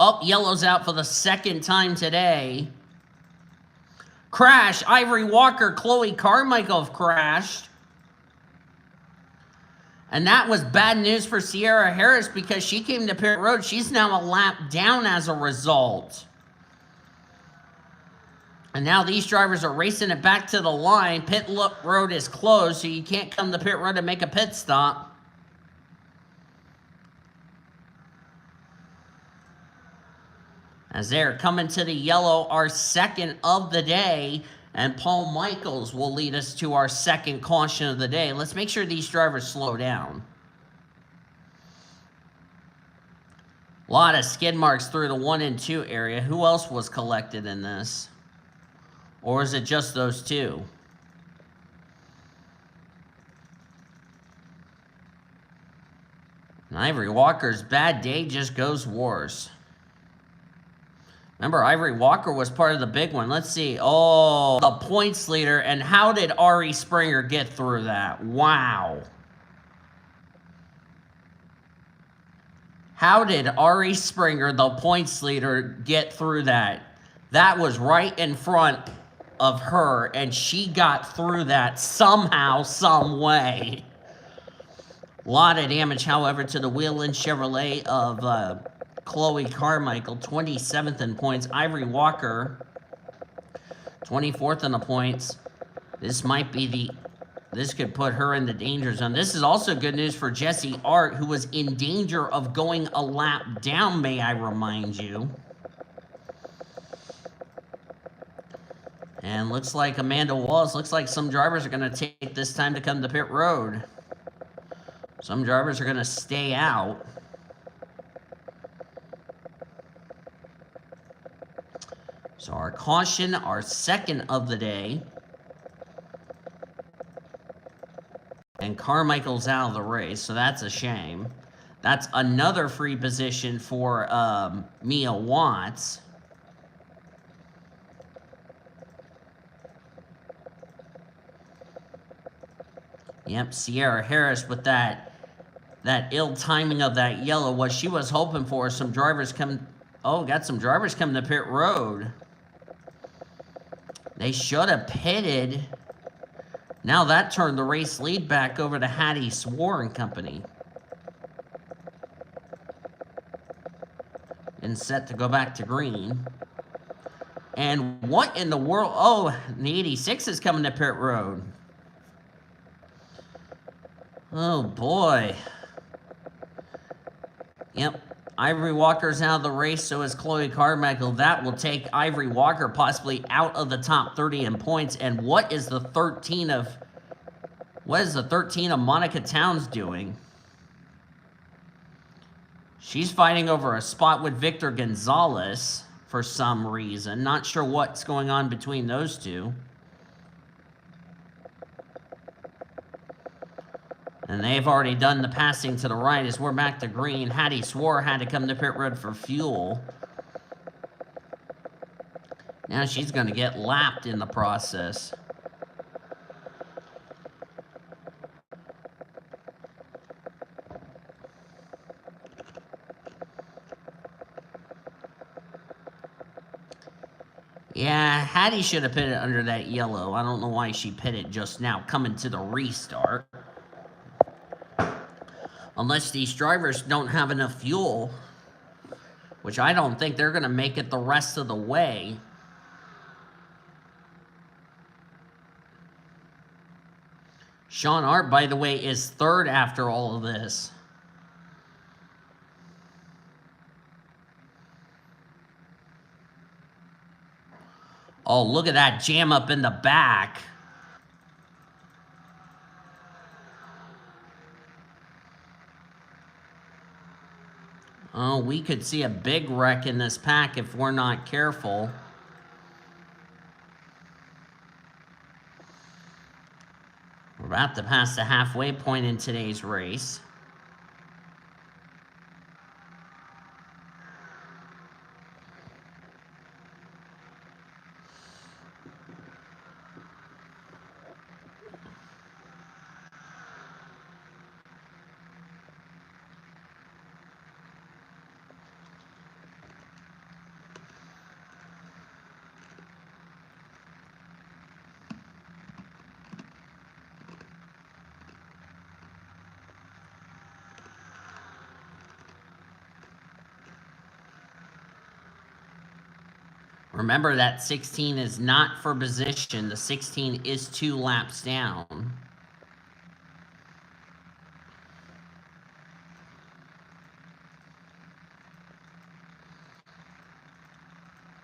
Oh, yellow's out for the second time today. Crash. Ivory Walker, Chloe Carmichael have crashed. And that was bad news for Sierra Harris because she came to pit road. She's now a lap down as a result. And now these drivers are racing it back to the line. Pit road is closed, so you can't come to pit road and make a pit stop. As they're coming to the yellow, our second of the day. And Paul Michaels will lead us to our second caution of the day. Let's make sure these drivers slow down. A lot of skid marks through the 1 and 2 area. Who else was collected in this? Or is it just those two? And Ivory Walker's bad day just goes worse. Remember, Ivory Walker was part of the big one. Let's see. Oh, the points leader. And how did Ari Springer get through that? Wow. How did Ari Springer, the points leader, get through that? That was right in front of her, and she got through that somehow, some way. A lot of damage, however, to the Whelen Chevrolet of Chloe Carmichael, 27th in points. Ivory Walker, 24th in the points. This might be this could put her in the danger zone. This is also good news for Jesse Art, who was in danger of going a lap down, may I remind you. And looks like Amanda Wallace, looks like some drivers are going to take this time to come to pit road. Some drivers are going to stay out. So our caution, our second of the day. And Carmichael's out of the race, so that's a shame. That's another free position for Mia Watts. Yep, Sierra Harris with that ill timing of that yellow. What she was hoping for, some drivers come. Oh, got some drivers coming to pit road. They should have pitted. Now that turned the race lead back over to Hattie Swore and Company. And set to go back to green. And what in the world? Oh, the 86 is coming to pit road. Oh, boy. Yep. Ivory Walker's out of the race, so is Chloe Carmichael. That will take Ivory Walker possibly out of the top 30 in points. And what is the 13 of Monica Towns doing? She's fighting over a spot with Victor Gonzalez for some reason. Not sure what's going on between those two. And they've already done the passing to the right as we're back to green. Hattie Swore had to come to pit road for fuel. Now she's going to get lapped in the process. Yeah, Hattie should have pitted under that yellow. I don't know why she pitted just now coming to the restart. Unless these drivers don't have enough fuel, which I don't think they're going to make it the rest of the way. Sean Art, by the way, is third after all of this. Oh, look at that jam up in the back. Oh, we could see a big wreck in this pack if we're not careful. We're about to pass the halfway point in today's race. Remember that 16 is not for position. The 16 is 2 laps down.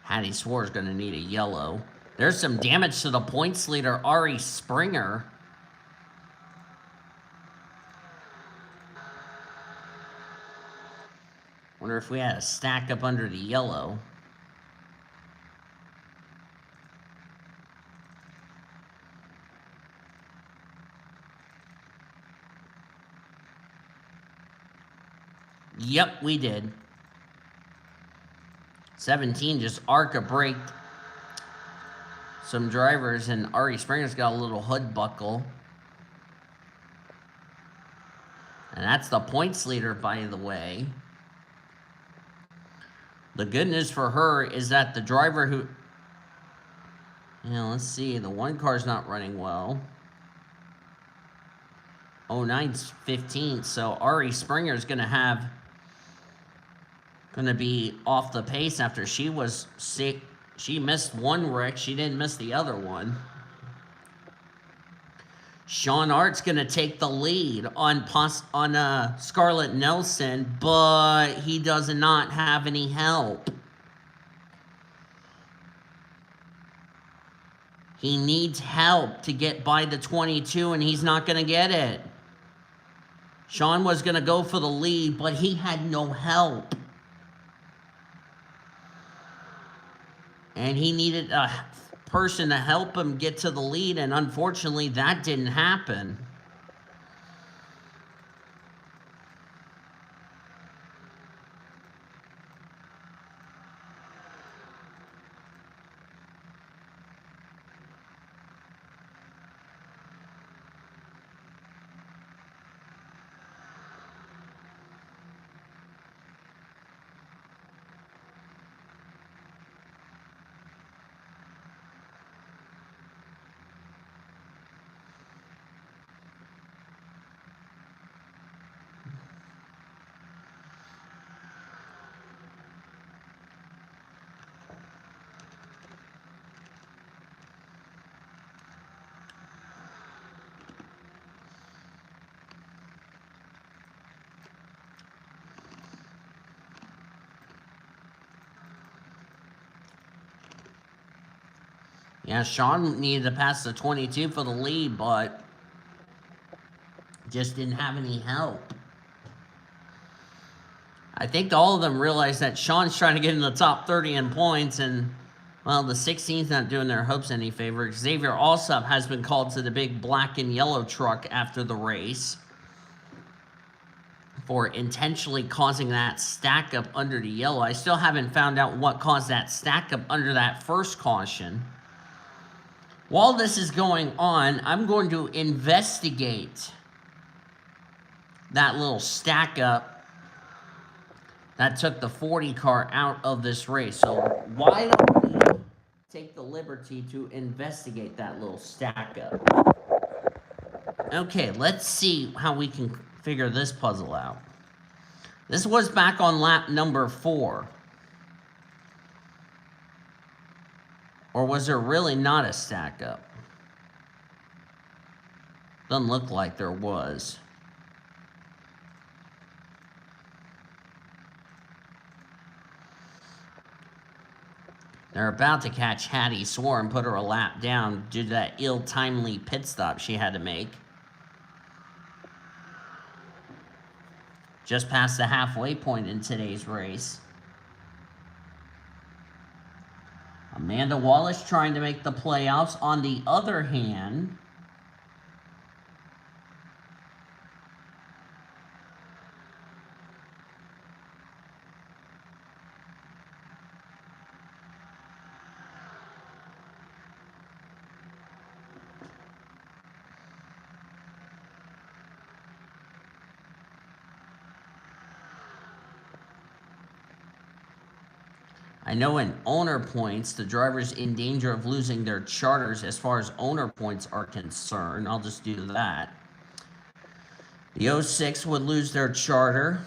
Hattie Swore is going to need a yellow. There's some damage to the points leader, Ari Springer. Wonder if we had a stack up under the yellow. Yep, we did. 17 just arc-a-braked some drivers, and Ari Springer's got a little hood buckle. And that's the points leader, by the way. The good news for her is that the driver who... Yeah, let's see. The one car's not running well. 09's 15th, so Ari Springer's going to be off the pace after she was sick. She missed one wreck. She didn't miss the other one. Sean Art's going to take the lead on Scarlett Nelson, but he does not have any help. He needs help to get by the 22, and he's not going to get it. Sean was going to go for the lead, but he had no help. And he needed a person to help him get to the lead, and unfortunately that didn't happen. Yeah, Sean needed to pass the 22 for the lead, but just didn't have any help. I think all of them realized that Sean's trying to get in the top 30 in points, and, well, the 16's not doing their hopes any favor. Xavier Alsop has been called to the big black and yellow truck after the race for intentionally causing that stack up under the yellow. I still haven't found out what caused that stack up under that first caution. While this is going on, I'm going to investigate that little stack up that took the 40 car out of this race. So why don't we take the liberty to investigate that little stack up? Okay, let's see how we can figure this puzzle out. This was back on lap number 4. Or was there really not a stack up? Doesn't look like there was. They're about to catch Hattie Swore and put her a lap down due to that ill-timely pit stop she had to make. Just past the halfway point in today's race. Amanda Wallace trying to make the playoffs. On the other hand, I know in owner points, the driver's in danger of losing their charters as far as owner points are concerned. I'll just do that. The 06 would lose their charter.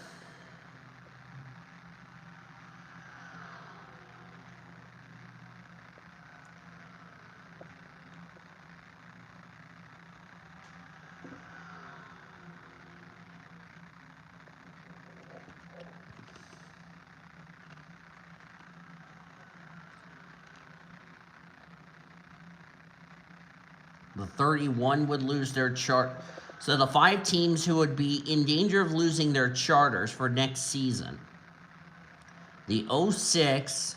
The 31 would lose their chart. So the 5 teams who would be in danger of losing their charters for next season. The 06,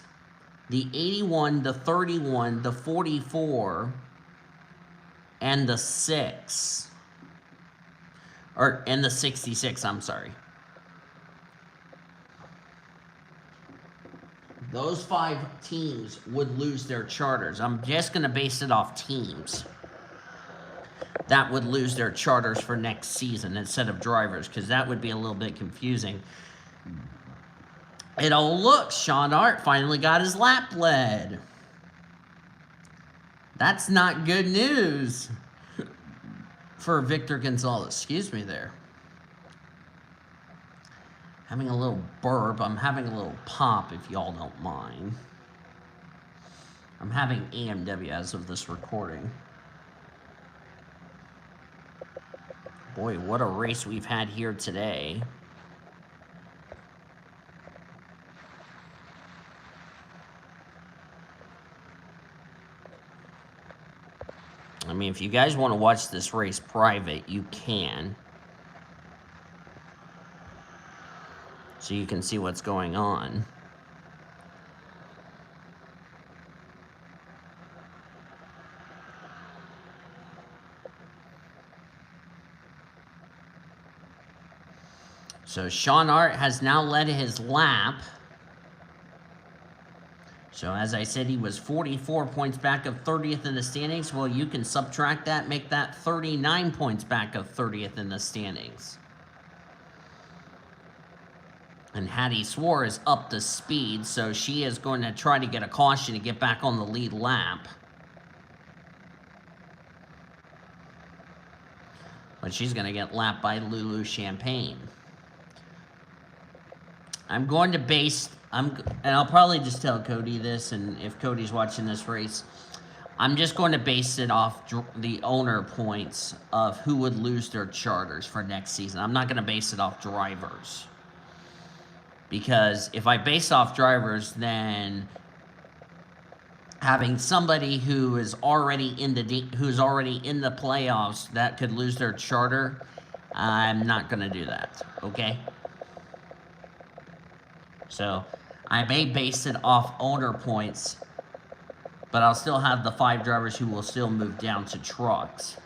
the 81, the 31, the 44, and the 6. And the 66, I'm sorry. Those 5 teams would lose their charters. I'm just going to base it off teams that would lose their charters for next season instead of drivers, because that would be a little bit confusing. And oh, look, Sean Art finally got his lap led. That's not good news for Victor Gonzalez. Excuse me there. Having a little burp. I'm having a little pop, if y'all don't mind. I'm having AMW as of this recording. Boy, what a race we've had here today. I mean, if you guys want to watch this race private, you can. So you can see what's going on. So Sean Art has now led his lap. So as I said, he was 44 points back of 30th in the standings. Well, you can subtract that, make that 39 points back of 30th in the standings. And Hattie Swore is up to speed, so she is going to try to get a caution to get back on the lead lap. But she's going to get lapped by Lulu Champagne. I'm going to base, and I'll probably just tell Cody this, and if Cody's watching this race, I'm just going to base it off the owner points of who would lose their charters for next season. I'm not going to base it off drivers. Because if I base off drivers, then having somebody who is already in the playoffs that could lose their charter, I'm not going to do that, okay? So I may base it off owner points, but I'll still have the 5 drivers who will still move down to trucks.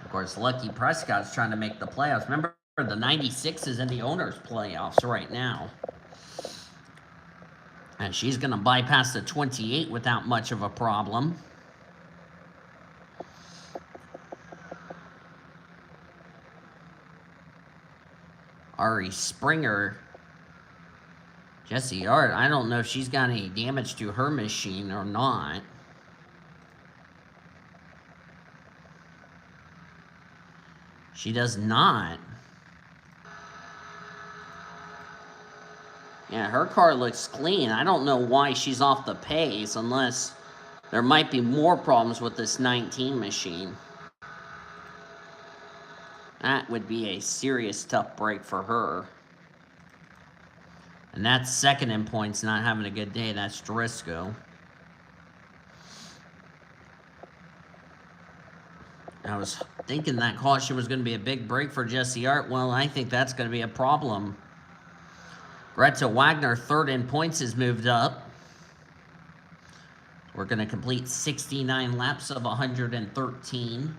Of course, Lucky Prescott's trying to make the playoffs. Remember, the 96 is in the owners' playoffs right now. And she's going to bypass the 28 without much of a problem. Ari Springer. Jesse Art, I don't know if she's got any damage to her machine or not. She does not. Yeah, her car looks clean. I don't know why she's off the pace unless there might be more problems with this 19 machine. That would be a serious tough break for her. And that's second in points, not having a good day. That's Driscoll. I was thinking that caution was going to be a big break for Jesse Art. Well, I think that's going to be a problem. Greta Wagner, third in points, has moved up. We're going to complete 69 laps of 113.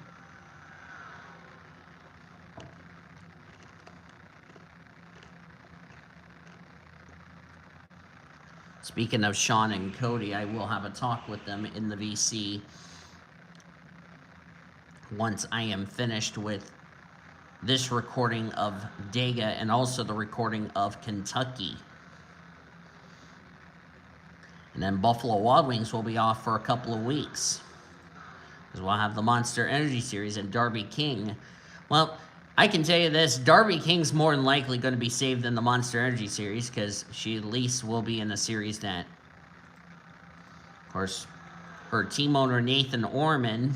Speaking of Sean and Cody, I will have a talk with them in the VC once I am finished with this recording of Dega and also the recording of Kentucky. And then Buffalo Wild Wings will be off for a couple of weeks, because we'll have the Monster Energy Series and Darby King. Well, I can tell you this, Darby King's more than likely going to be saved in the Monster Energy Series, because she at least will be in the series that, of course, her team owner Nathan Orman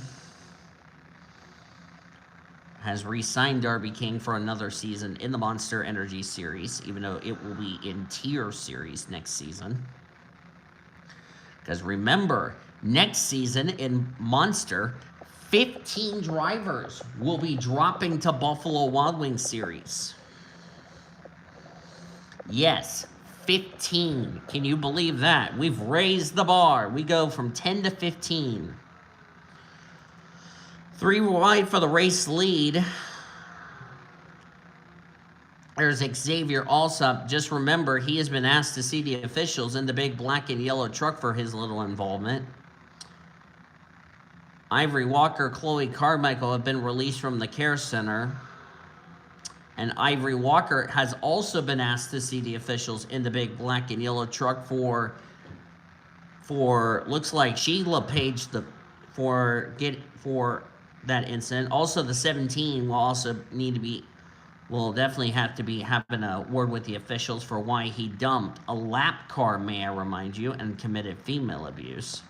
has re-signed Darby King for another season in the Monster Energy Series, even though it will be in Tier Series next season. Because remember, next season in Monster, 15 drivers will be dropping to Buffalo Wild Wings Series. Yes, 15. Can you believe that? We've raised the bar. We go from 10 to 15. 3 wide for the race lead. There's Xavier Alsop. Just remember, he has been asked to see the officials in the big black and yellow truck for his little involvement. Ivory Walker, Chloe Carmichael have been released from the care center. And Ivory Walker has also been asked to see the officials in the big black and yellow truck for looks like Sheila Page for that incident. Also, the 17 will definitely have to be having a word with the officials for why he dumped a lap car, may I remind you, and committed female abuse.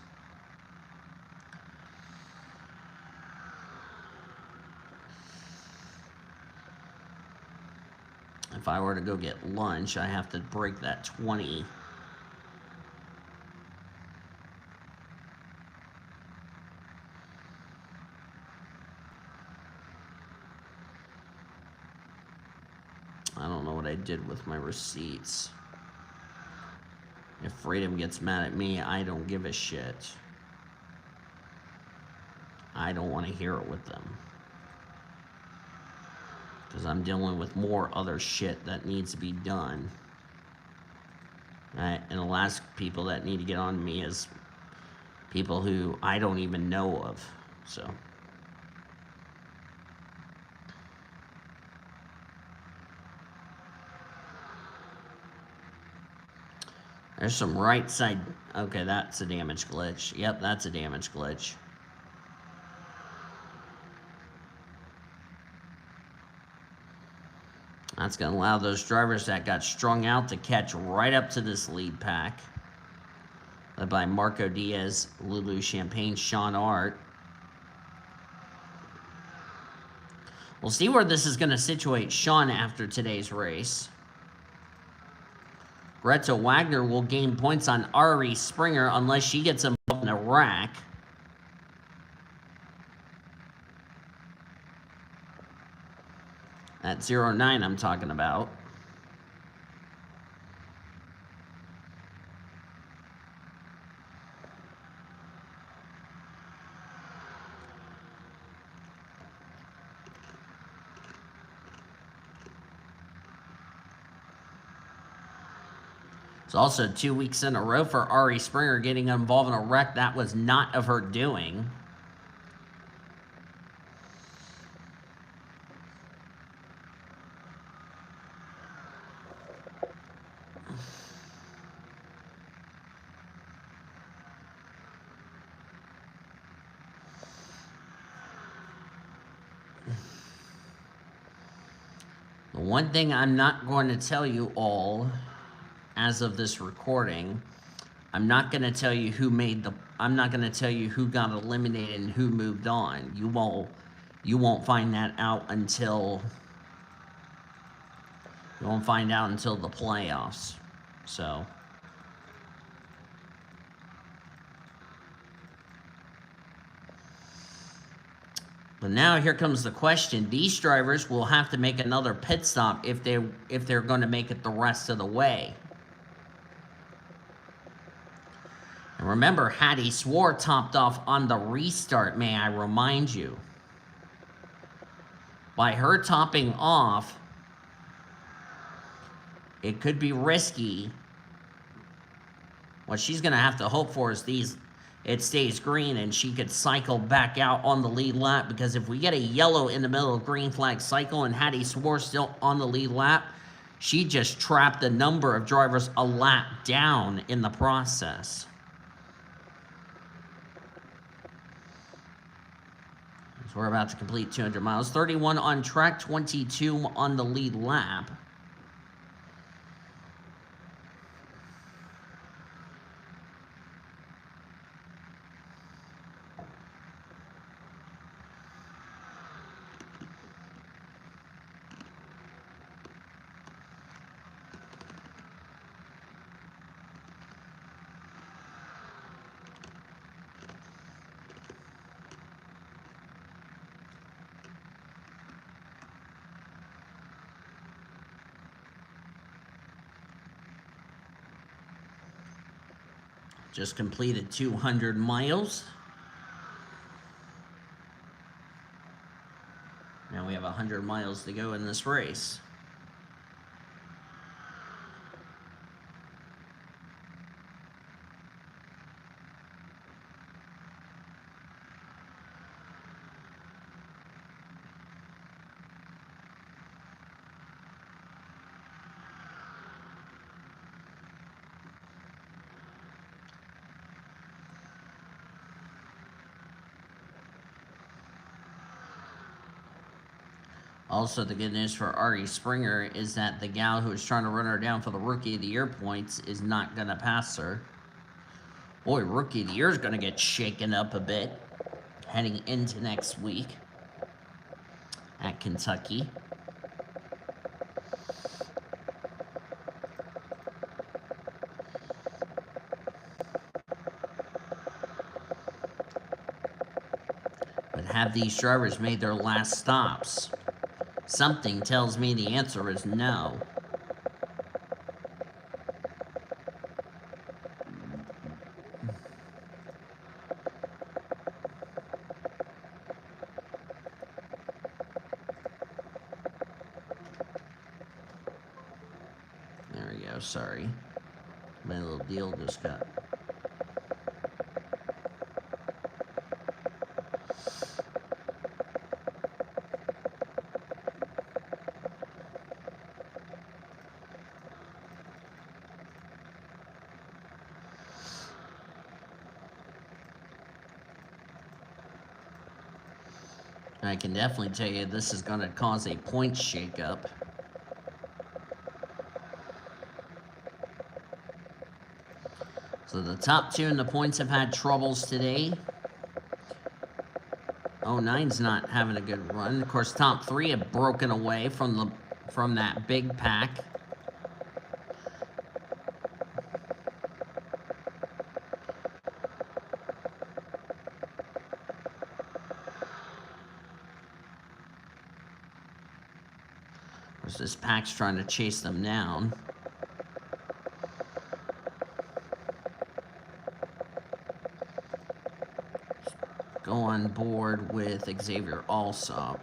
If I were to go get lunch, I have to break that 20. I don't know what I did with my receipts. If Freedom gets mad at me, I don't give a shit. I don't want to hear it with them. Because I'm dealing with more other shit that needs to be done. Right? And the last people that need to get on me is people who I don't even know of. So. There's some right side. Okay, that's a damage glitch. Yep, that's a damage glitch. That's going to allow those drivers that got strung out to catch right up to this lead pack. Led by Marco Diaz, Lulu Champagne, Sean Art. We'll see where this is going to situate Sean after today's race. Greta Wagner will gain points on Ari Springer unless she gets involved in a wreck. That 09 I'm talking about. It's also 2 weeks in a row for Ari Springer getting involved in a wreck that was not of her doing. The one thing I'm not going to tell you all as of this recording, I'm not going to tell you I'm not going to tell you who got eliminated and who moved on. You won't find that out until the playoffs. So but now here comes the question. These drivers will have to make another pit stop if they're going to make it the rest of the way. And remember, Hattie Swore topped off on the restart, may I remind you. By her topping off, it could be risky. What she's going to have to hope for is it stays green and she could cycle back out on the lead lap, because if we get a yellow in the middle of green flag cycle and Hattie Swore still on the lead lap, she just trapped a number of drivers a lap down in the process. So we're about to complete 200 miles. 31 on track, 22 on the lead lap. Just completed 200 miles. Now we have 100 miles to go in this race. Also, the good news for Ari Springer is that the gal who is trying to run her down for the Rookie of the Year points is not going to pass her. Boy, Rookie of the Year is going to get shaken up a bit heading into next week at Kentucky. But have these drivers made their last stops? Something tells me the answer is no. There we go, sorry. My little deal just got... I can definitely tell you this is going to cause a points shakeup. So the top two in the points have had troubles today. 09's not having a good run. Of course, top three have broken away from that big pack. Of course, this pack's trying to chase them down. Go on board with Xavier Alsop.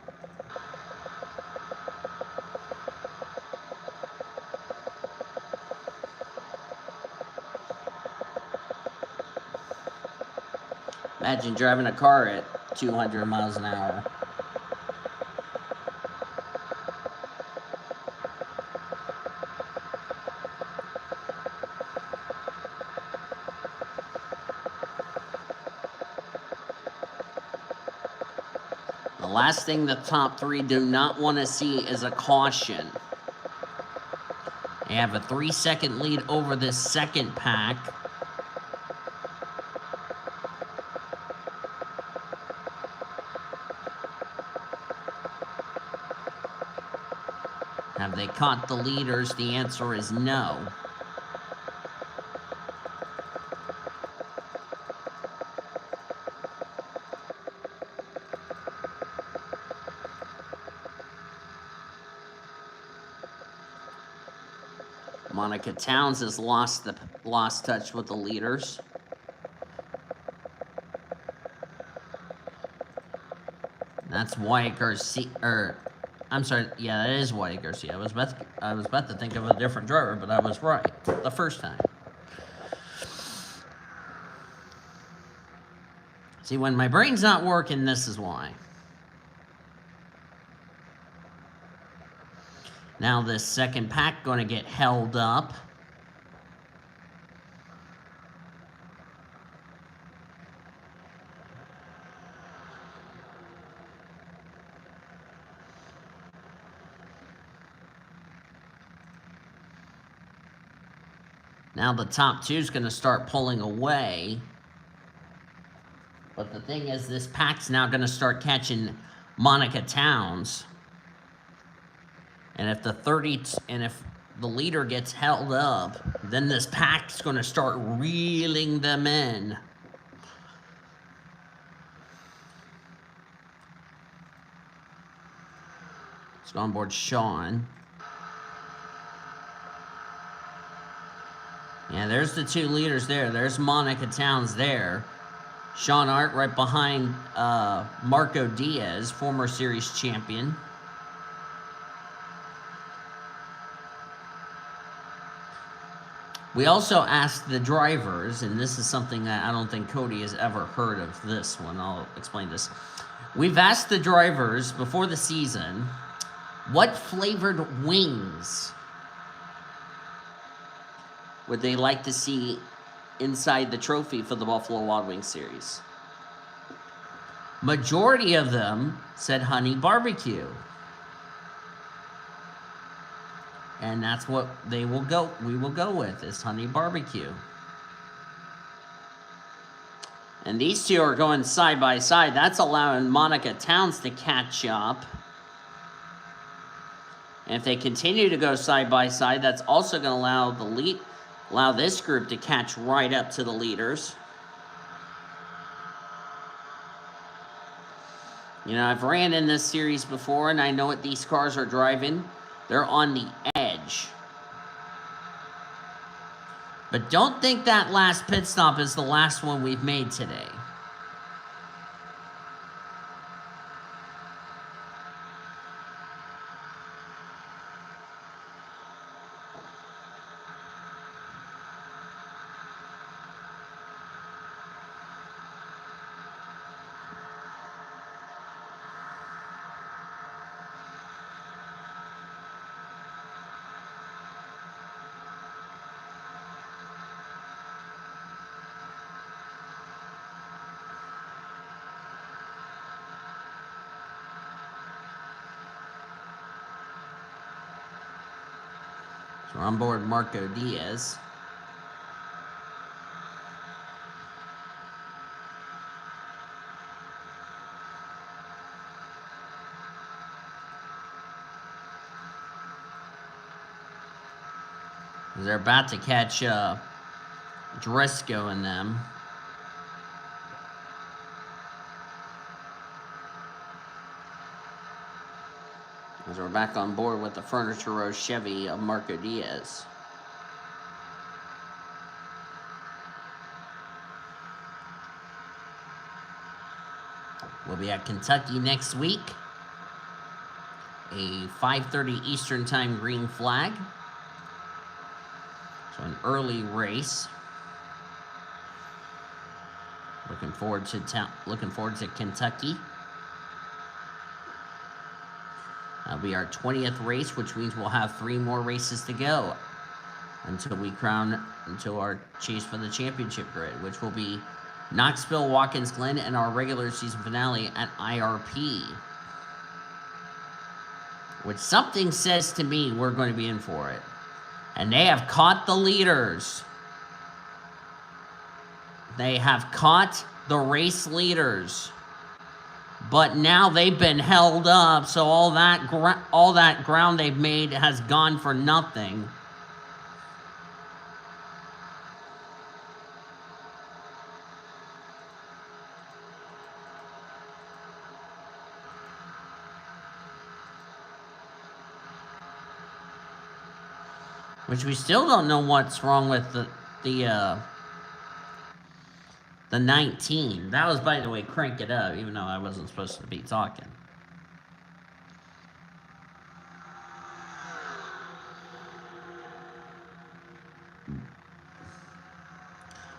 Imagine driving a car at 200 miles an hour. The last thing the top three do not want to see is a caution. They have a 3-second lead over this second pack. Have they caught the leaders? The answer is no. Monica Towns has lost touch with the leaders. That's Wyatt Garcia, I'm sorry, yeah, that is Wyatt Garcia. I was about to think of a different driver, but I was right the first time. See, when my brain's not working, this is why. Now this second pack going to get held up. Now the top two is going to start pulling away. But the thing is, this pack's now going to start catching Monica Towns. And if the leader gets held up, then this pack's going to start reeling them in. Let's go on board Sean. Yeah, there's the two leaders there. There's Monica Towns there. Sean Hart right behind Marco Diaz, former series champion. We also asked the drivers, and this is something that I don't think Cody has ever heard of this one. I'll explain this. We've asked the drivers before the season, what flavored wings would they like to see inside the trophy for the Buffalo Wild Wings series? Majority of them said honey barbecue. And that's what we will go with, is honey barbecue. And these two are going side by side. That's allowing Monica Towns to catch up. And if they continue to go side by side, that's also going to allow this group to catch right up to the leaders. You know, I've ran in this series before, and I know what these cars are driving. They're on the edge. But don't think that last pit stop is the last one we've made today. So we're on board Marco Diaz. They're about to catch Driscoll and them. As we're back on board with the Furniture Row Chevy of Marco Diaz. We'll be at Kentucky next week. A 5:30 Eastern Time green flag. So an early race. Looking forward to Kentucky. That'll be our 20th race, which means we'll have 3 more races to go until our chase for the championship grid, which will be Knoxville, Watkins Glen, and our regular season finale at IRP. Which something says to me we're going to be in for it. And they have caught the leaders. They have caught the race leaders. But now they've been held up, so all that ground they've made has gone for nothing. Which we still don't know what's wrong with the 19. That was, by the way, Crank It Up, even though I wasn't supposed to be talking.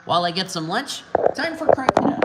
While I get some lunch, time for Crank It Up.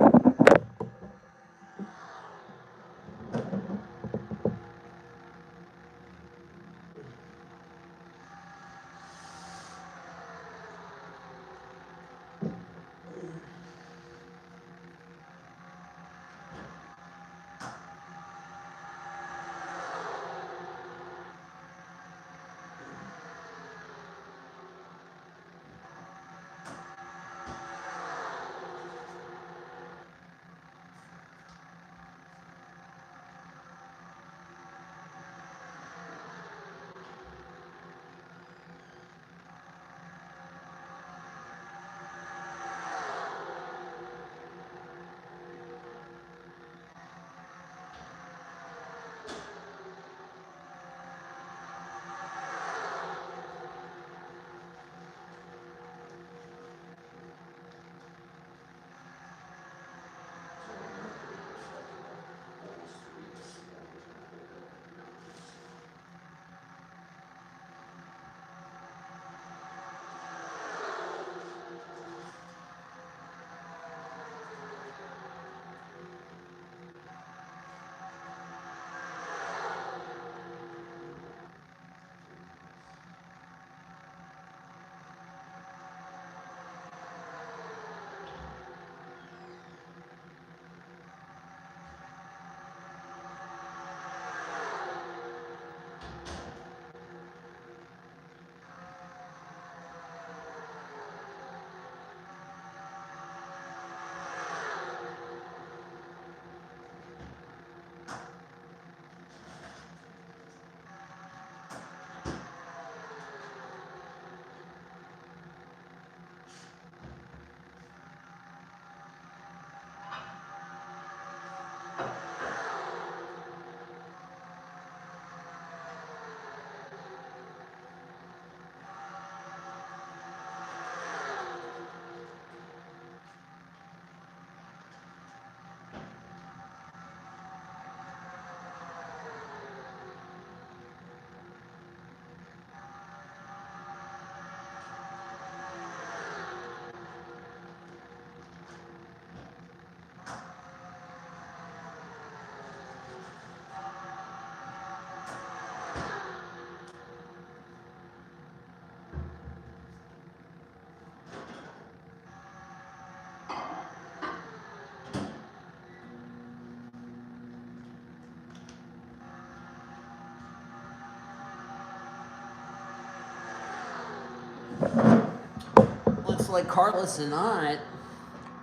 looks like Carlos and I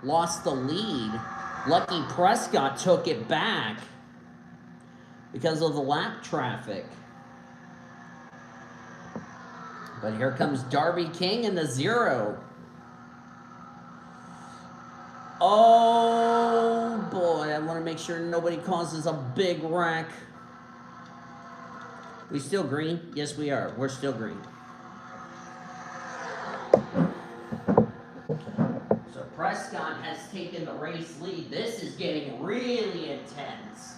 lost the lead. Lucky Prescott took it back because of the lap traffic. But here comes Darby King in the 0. Oh boy, I want to make sure nobody causes a big wreck. We still green? Yes, we are. We're still green. So Prescott has taken the race lead. This is getting really intense.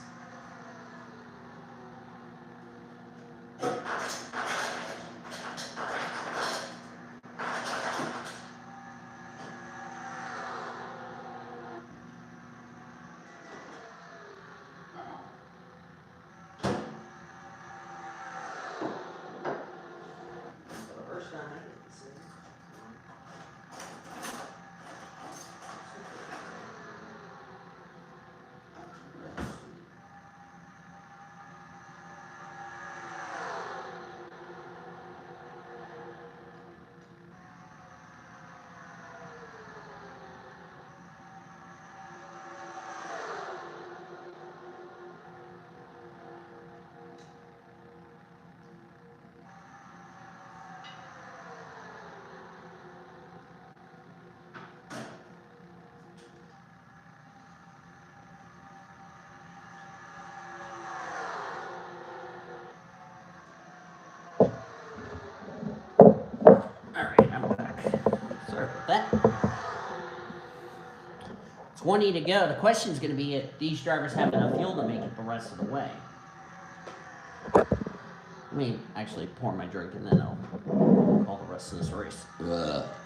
Alright, I'm back. Sorry about that. 20 to go. The question is going to be if these drivers have enough fuel to make it the rest of the way. Let me actually pour my drink and then I'll call the rest of this race.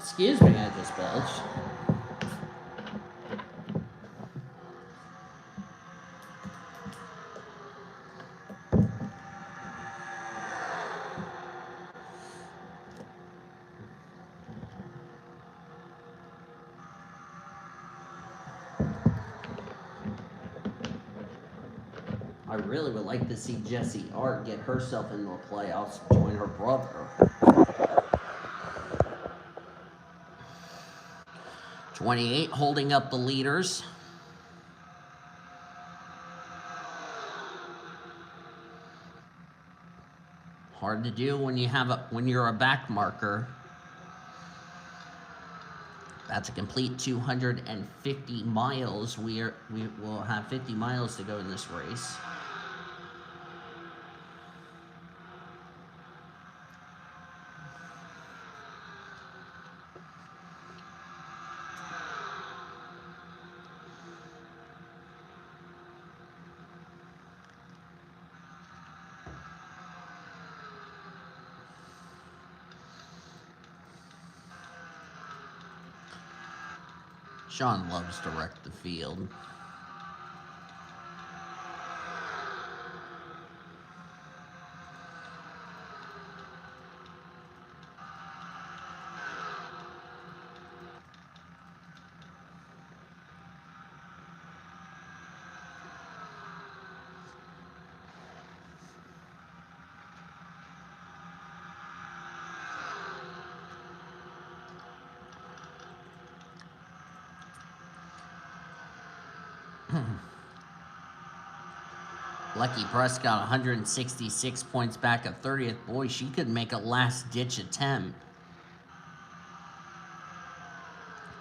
Excuse me, I just belched. I really would like to see Jessie Art get herself into the playoffs, join her brother. 28 holding up the leaders. Hard to do when you're a back marker. That's a complete 250 miles. We will have 50 miles to go in this race. Sean loves to wreck the field. Lucky Prescott, 166 points back at 30th. Boy, she could make a last-ditch attempt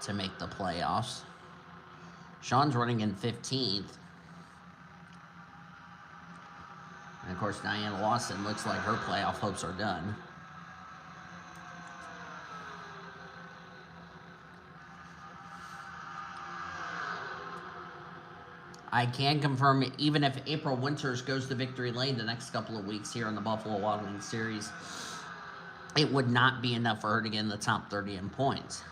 to make the playoffs. Sean's running in 15th. And, of course, Diana Lawson looks like her playoff hopes are done. I can confirm, even if April Winters goes to victory lane the next couple of weeks here in the Buffalo Wild Wings series, it would not be enough for her to get in the top 30 in points.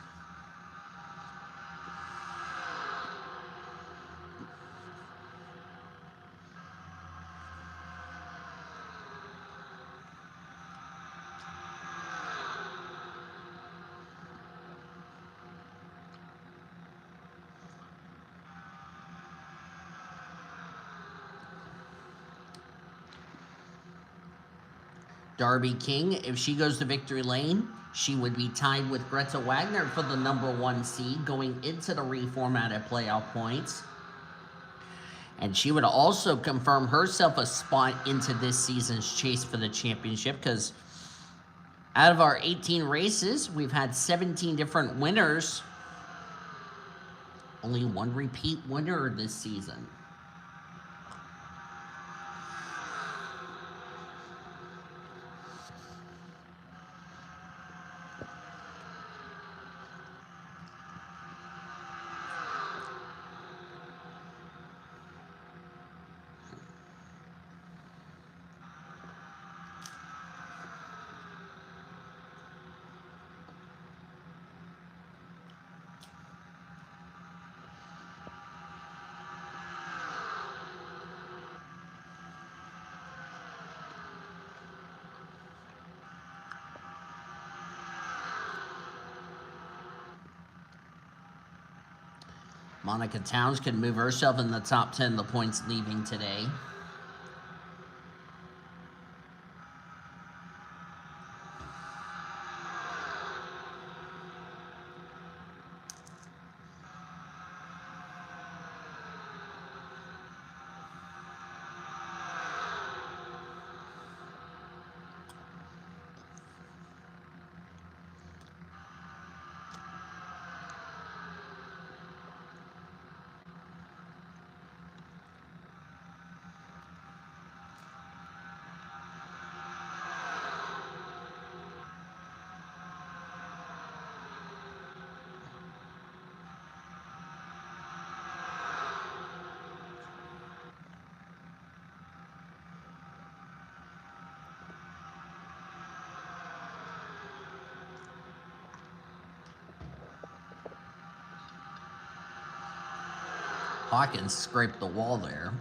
Darby King, if she goes to victory lane, she would be tied with Greta Wagner for the #1 seed going into the reformatted playoff points. And she would also confirm herself a spot into this season's chase for the championship, because out of our 18 races, we've had 17 different winners. Only one repeat winner this season. Monica Towns could move herself in the top 10 the points leaving today. Hawkins scraped the wall there.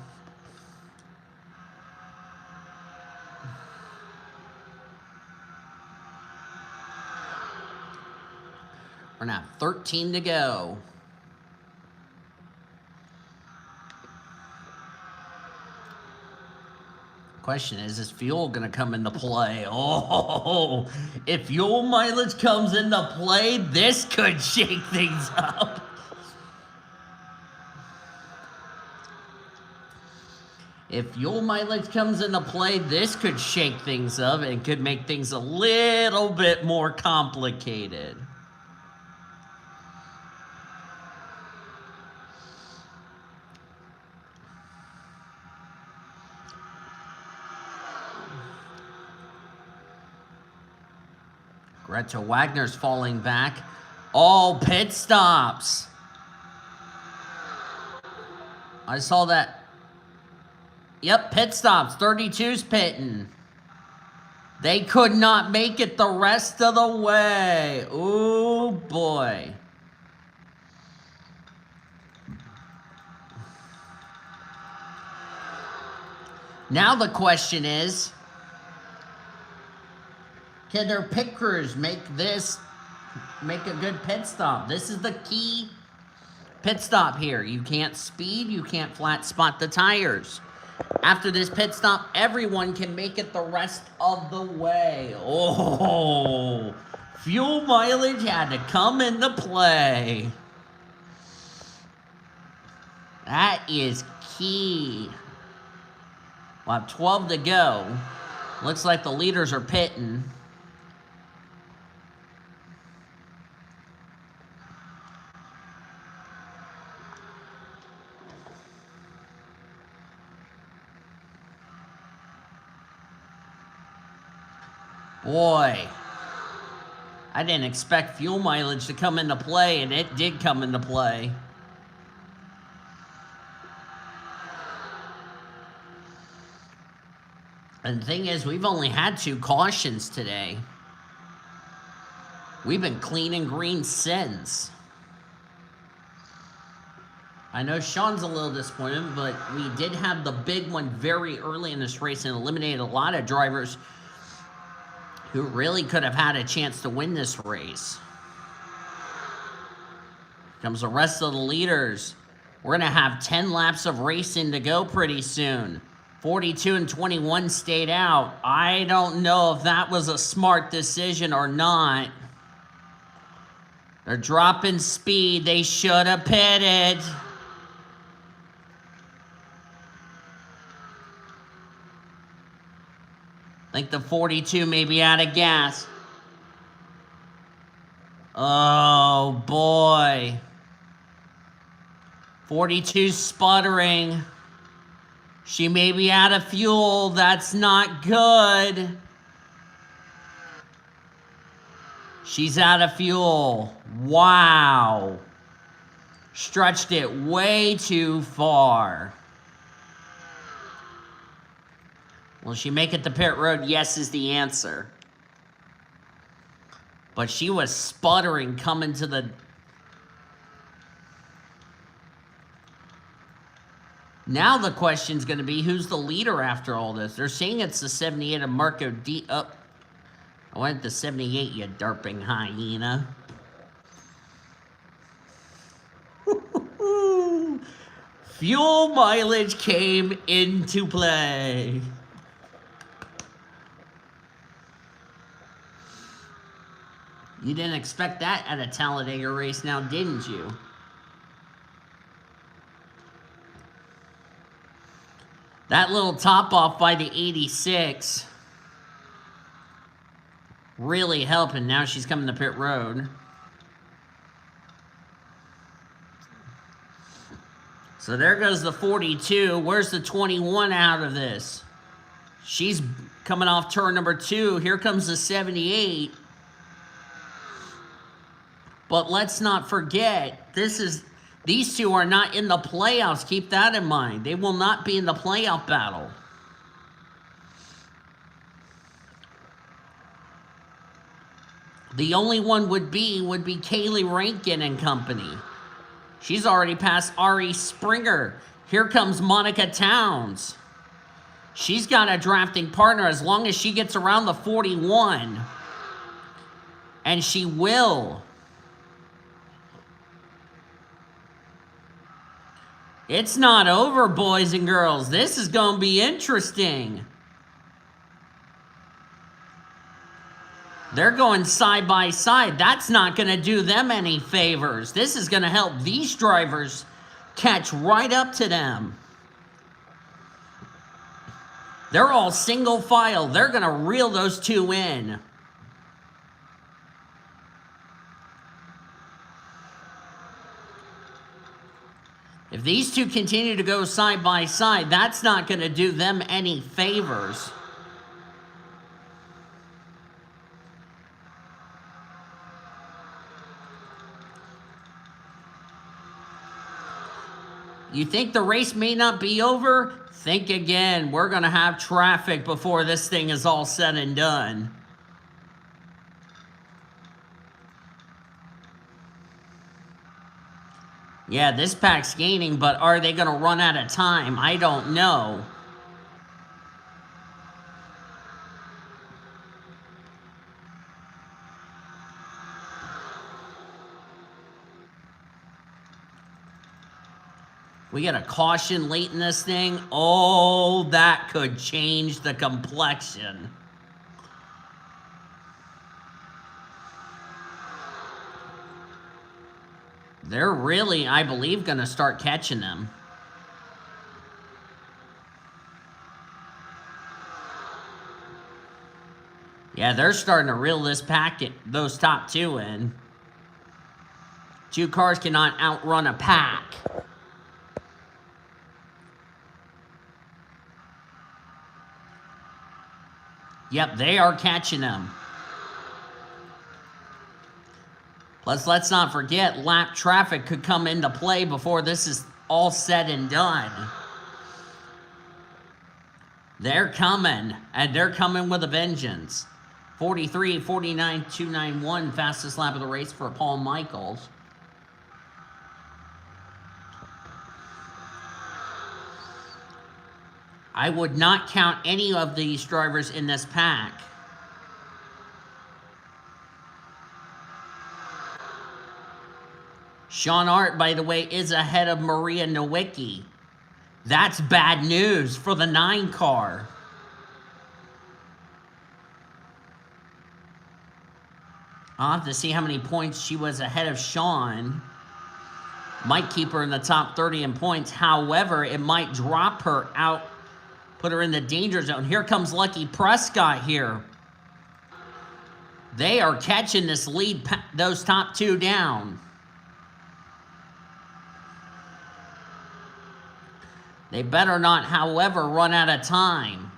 We're now 13 to go. Question is fuel going to come into play? Oh, if fuel mileage comes into play, this could shake things up. If fuel mileage comes into play, this could shake things up and could make things a little bit more complicated. Greta Wagner's falling back. All pit stops. I saw that. Yep, pit stops. 32's pitting. They could not make it the rest of the way. Ooh, boy. Now the question is, can their pit crews make a good pit stop? This is the key pit stop here. You can't speed, you can't flat spot the tires. After this pit stop, everyone can make it the rest of the way. Oh, fuel mileage had to come into play. That is key. We'll have 12 to go. Looks like the leaders are pitting. Boy, I didn't expect fuel mileage to come into play, and it did come into play. And the thing is, we've only had 2 cautions today. We've been clean and green since. I know Sean's a little disappointed, but we did have the big one very early in this race and eliminated a lot of drivers who really could have had a chance to win this race. Comes the rest of the leaders. We're going to have 10 laps of racing to go pretty soon. 42 and 21 stayed out. I don't know if that was a smart decision or not. They're dropping speed. They should have pitted. I think the 42 may be out of gas. Oh, boy. 42 sputtering. She may be out of fuel. That's not good. She's out of fuel. Wow. Stretched it way too far. Will she make it to pit road? Yes is the answer. But she was sputtering coming to the... Now the question's going to be, who's the leader after all this? They're saying it's the 78 of Marco D. Up. I went to 78, you derping hyena. Fuel mileage came into play. You didn't expect that at a Talladega race now, didn't you? That little top off by the 86 really helping. Now she's coming to pit road. So there goes the 42. Where's the 21 out of this? She's coming off turn number 2. Here comes the 78. But let's not forget, these two are not in the playoffs. Keep that in mind. They will not be in the playoff battle. The only one would be Kaylee Rankin and company. She's already passed Ari Springer. Here comes Monica Towns. She's got a drafting partner as long as she gets around the 41. And she will. It's not over, boys and girls. This is going to be interesting. They're going side by side. That's not going to do them any favors. This is going to help these drivers catch right up to them. They're all single file. They're going to reel those two in. If these two continue to go side by side, that's not going to do them any favors. You think the race may not be over? Think again. We're going to have traffic before this thing is all said and done. Yeah, this pack's gaining, but are they going to run out of time? I don't know. We get a caution late in this thing. Oh, that could change the complexion. They're really, I believe, going to start catching them. Yeah, they're starting to reel this packet, those top two in. Two cars cannot outrun a pack. Yep, they are catching them. Plus, let's not forget, lap traffic could come into play before this is all said and done. They're coming, and they're coming with a vengeance. 43, 49, 291, fastest lap of the race for Paul Michaels. I would not count any of these drivers in this pack. Sean Hart, by the way, is ahead of Maria Nowicki. That's bad news for the 9 car. I'll have to see how many points she was ahead of Sean. Might keep her in the top 30 in points. However, it might drop her out, put her in the danger zone. Here comes Lucky Prescott here. They are catching this lead, those top 2 down. They better not, however, run out of time.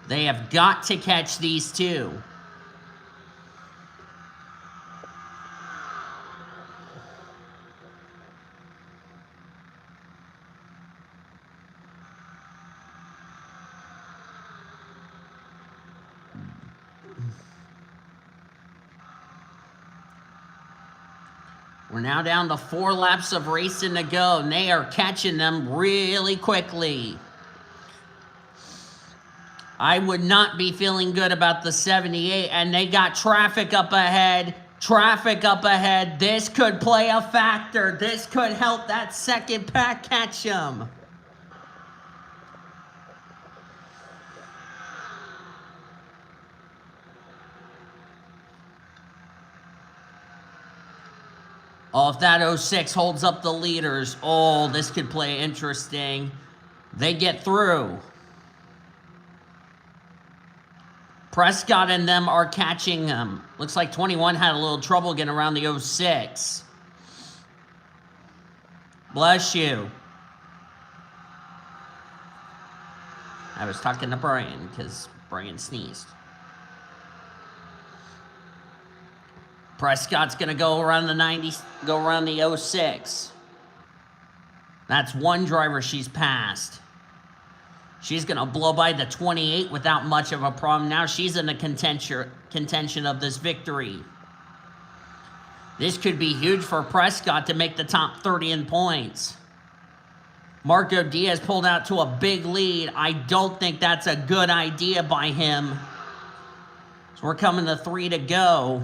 They have got to catch these 2. We're now down to 4 laps of racing to go, and they are catching them really quickly. I would not be feeling good about the 78, and they got traffic up ahead. Traffic up ahead. This could play a factor. This could help that second pack catch them. Oh, if that 06 holds up the leaders, oh, this could play interesting. They get through. Prescott and them are catching them. Looks like 21 had a little trouble getting around the 06. Bless you. I was talking to Brian because Brian sneezed. Prescott's going to go around the 90, go around the 06. That's 1 driver she's passed. She's going to blow by the 28 without much of a problem. Now she's in the contention of this victory. This could be huge for Prescott to make the top 30 in points. Marco Diaz pulled out to a big lead. I don't think that's a good idea by him. So we're coming to 3 to go.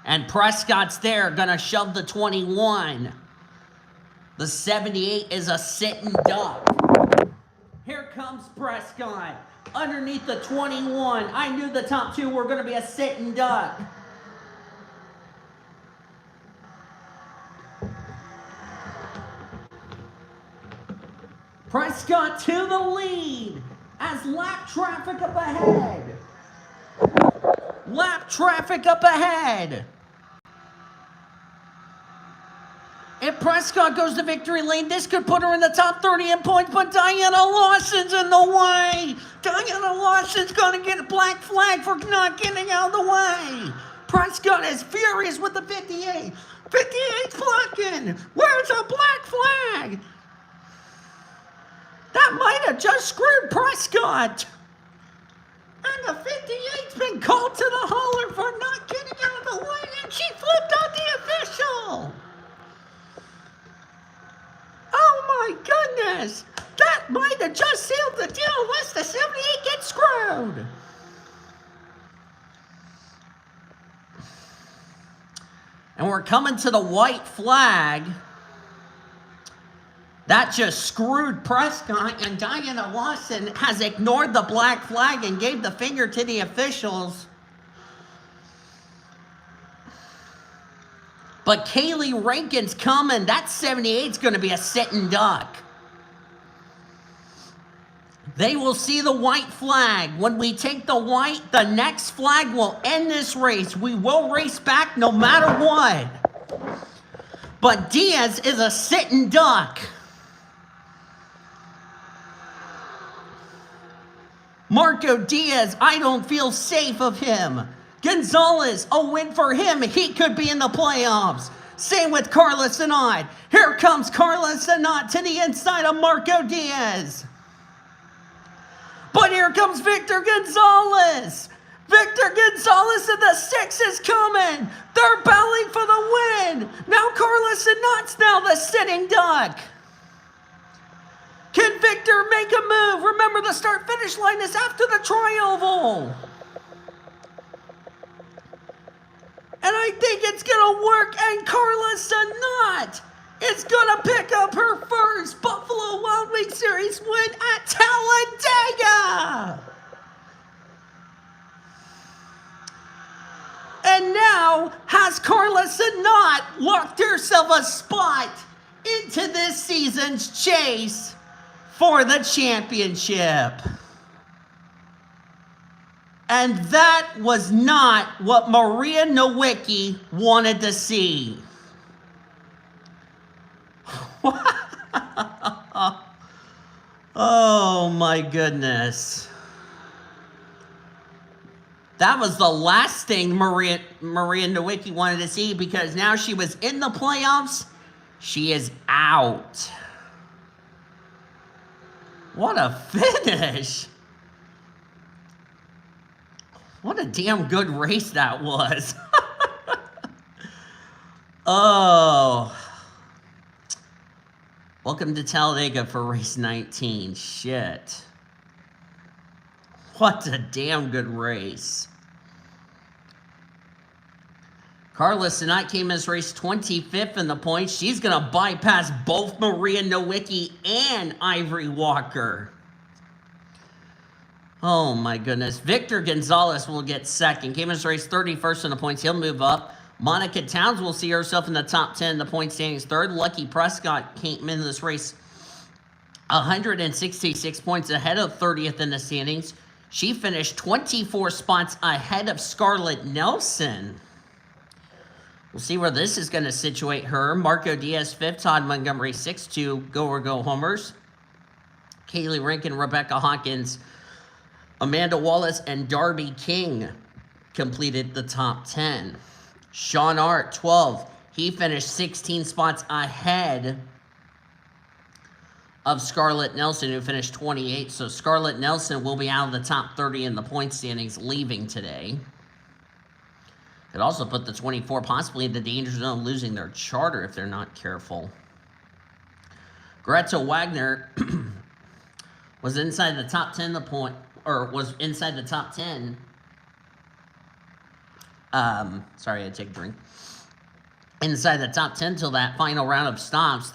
And Prescott's there, gonna shove the 21. The 78 is a sitting duck. Here comes Prescott underneath the 21. I knew the top 2 were gonna be a sitting duck. Prescott to the lead as lap traffic up ahead. Lap traffic up ahead. If Prescott goes to victory lane, this could put her in the top 30 in points, but Diana Lawson's in the way. Diana Lawson's going to get a black flag for not getting out of the way. Prescott is furious with the 58. 58's blocking. Where's a black flag? That might have just screwed Prescott. And the 58's been called to the hauler for not getting out of the way, and she flipped on the official. Oh my goodness! That might have just sealed the deal unless the 78 gets screwed. And we're coming to the white flag. That just screwed Prescott, and Diana Lawson has ignored the black flag and gave the finger to the officials. But Kaylee Rankin's coming. That 78's going to be a sitting duck. They will see the white flag. When we take the white, the next flag will end this race. We will race back no matter what. But Diaz is a sitting duck. Marco Diaz, I don't feel safe of him. Gonzalez, a win for him. He could be in the playoffs. Same with Carlos Sanat. Here comes Carlos Sanat to the inside of Marco Diaz. But here comes Victor Gonzalez. Victor Gonzalez and the 6 is coming. They're battling for the win. Now Carlos Sanat's now the sitting duck. Can Victor make a move? Remember, the start-finish line is after the tri-oval. And I think it's going to work, and Carla Sanat is going to pick up her first Buffalo Wild Wings Series win at Talladega. And now has Carla Sanat locked herself a spot into this season's chase for the championship. And that was not what Maria Nowicki wanted to see. Oh my goodness. That was the last thing Maria Nowicki wanted to see, because now she was in the playoffs. She is out. What a finish. What a damn good race that was. Oh. Welcome to Talladega for race 19. Shit. What a damn good race. Carla Sanat came in this race 25th in the points. She's going to bypass both Maria Nowicki and Ivory Walker. Oh my goodness. Victor Gonzalez will get second. Came in this race 31st in the points. He'll move up. Monica Towns will see herself in the top 10 in the point standings third. Lucky Prescott came into this race 166 points ahead of 30th in the standings. She finished 24 spots ahead of Scarlett Nelson. We'll see where this is going to situate her. Marco Diaz 5th, Todd Montgomery 6th, 2 go-or-go homers. Kaylee Rankin, Rebecca Hawkins, Amanda Wallace, and Darby King completed the top 10. Sean Art, 12. He finished 16 spots ahead of Scarlett Nelson, who finished 28. So Scarlett Nelson will be out of the top 30 in the point standings, leaving today. Could also put the 24 possibly in the danger zone, losing their charter if they're not careful. Greta Wagner was inside the top 10 was inside the top 10. Sorry, I had to take a drink. Inside the top 10 till that final round of stops.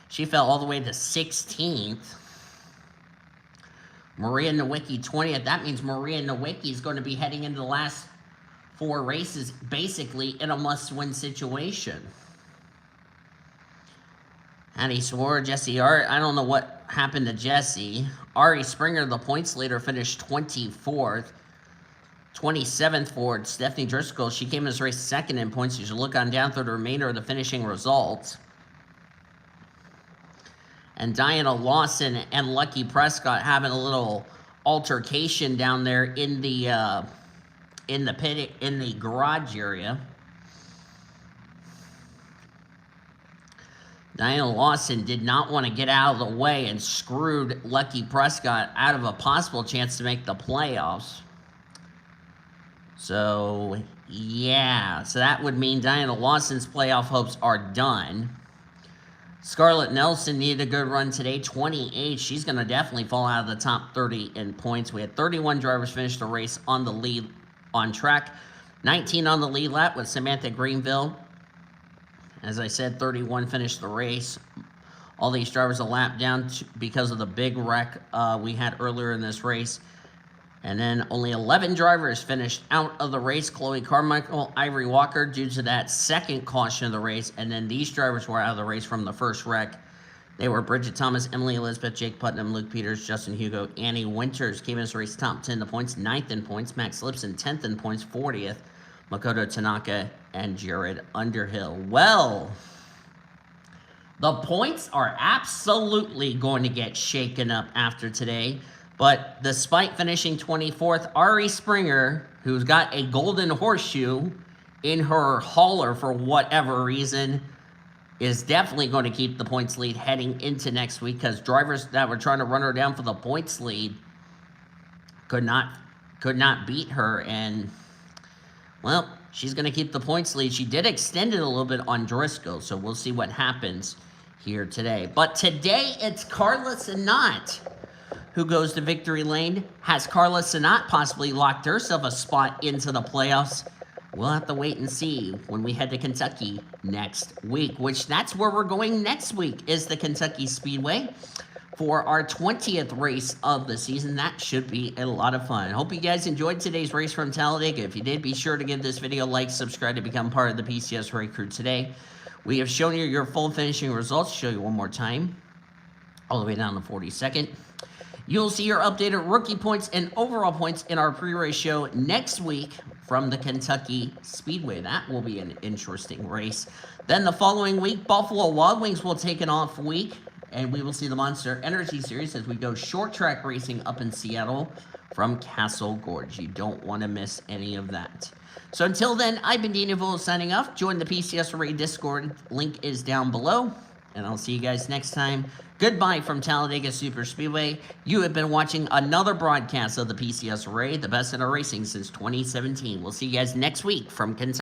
She fell all the way to 16th. Maria Nowicki 20th. That means Maria Nowicki is going to be heading into the last 4 races basically in a must-win situation. Addie Swore, Jesse Art. I don't know what happened to Jesse. Ari Springer, the points leader, finished 24th. 27th for Stephanie Driscoll. She came in this race second in points. You should look on down through the remainder of the finishing results. And Diana Lawson and Lucky Prescott having a little altercation down there in the pit, in the garage area. Diana Lawson did not want to get out of the way and screwed Lucky Prescott out of a possible chance to make the playoffs. So, yeah. So that would mean Diana Lawson's playoff hopes are done. Scarlett Nelson needed a good run today, 28. She's going to definitely fall out of the top 30 in points. We had 31 drivers finish the race on the lead on track. 19 on the lead lap with Samantha Greenville. As I said, 31 finished the race. All these drivers a lap down because of the big wreck we had earlier in this race. And then only 11 drivers finished out of the race. Chloe Carmichael, Ivory Walker, due to that second caution of the race. And then these drivers were out of the race from the first wreck. They were Bridget Thomas, Emily Elizabeth, Jake Putnam, Luke Peters, Justin Hugo, Annie Winters came in this race top 10 in the points, 9th in points. Max Lipson, 10th in points, 40th. Makoto Tanaka and Jared Underhill. Well, the points are absolutely going to get shaken up after today. But despite finishing 24th, Ari Springer, who's got a golden horseshoe in her hauler for whatever reason, is definitely going to keep the points lead heading into next week, because drivers that were trying to run her down for the points lead could not beat her. And, well, she's going to keep the points lead. She did extend it a little bit on Driscoll, so we'll see what happens here today. But today, it's Carla Sanat who goes to victory lane. Has Carla Sanat possibly locked herself a spot into the playoffs? We'll have to wait and see when we head to Kentucky next week, which that's where we're going next week, is the Kentucky Speedway for our 20th race of the season. That should be a lot of fun. Hope you guys enjoyed today's race from Talladega. If you did, be sure to give this video a like, subscribe to become part of the PCSRA crew today. We have shown you your full finishing results. Show you one more time, all the way down to 42nd. You'll see your updated rookie points and overall points in our pre-race show next week from the Kentucky Speedway. That will be an interesting race. Then the following week, Buffalo Wild Wings will take an off week, and we will see the Monster Energy Series as we go short track racing up in Seattle from Castle Gorge. You don't want to miss any of that. So until then, I've been Dean Evil signing off. Join the PCSRA Discord. Link is down below. And I'll see you guys next time. Goodbye from Talladega Super Speedway. You have been watching another broadcast of the PCSRA, the best in our racing since 2017. We'll see you guys next week from Kentucky.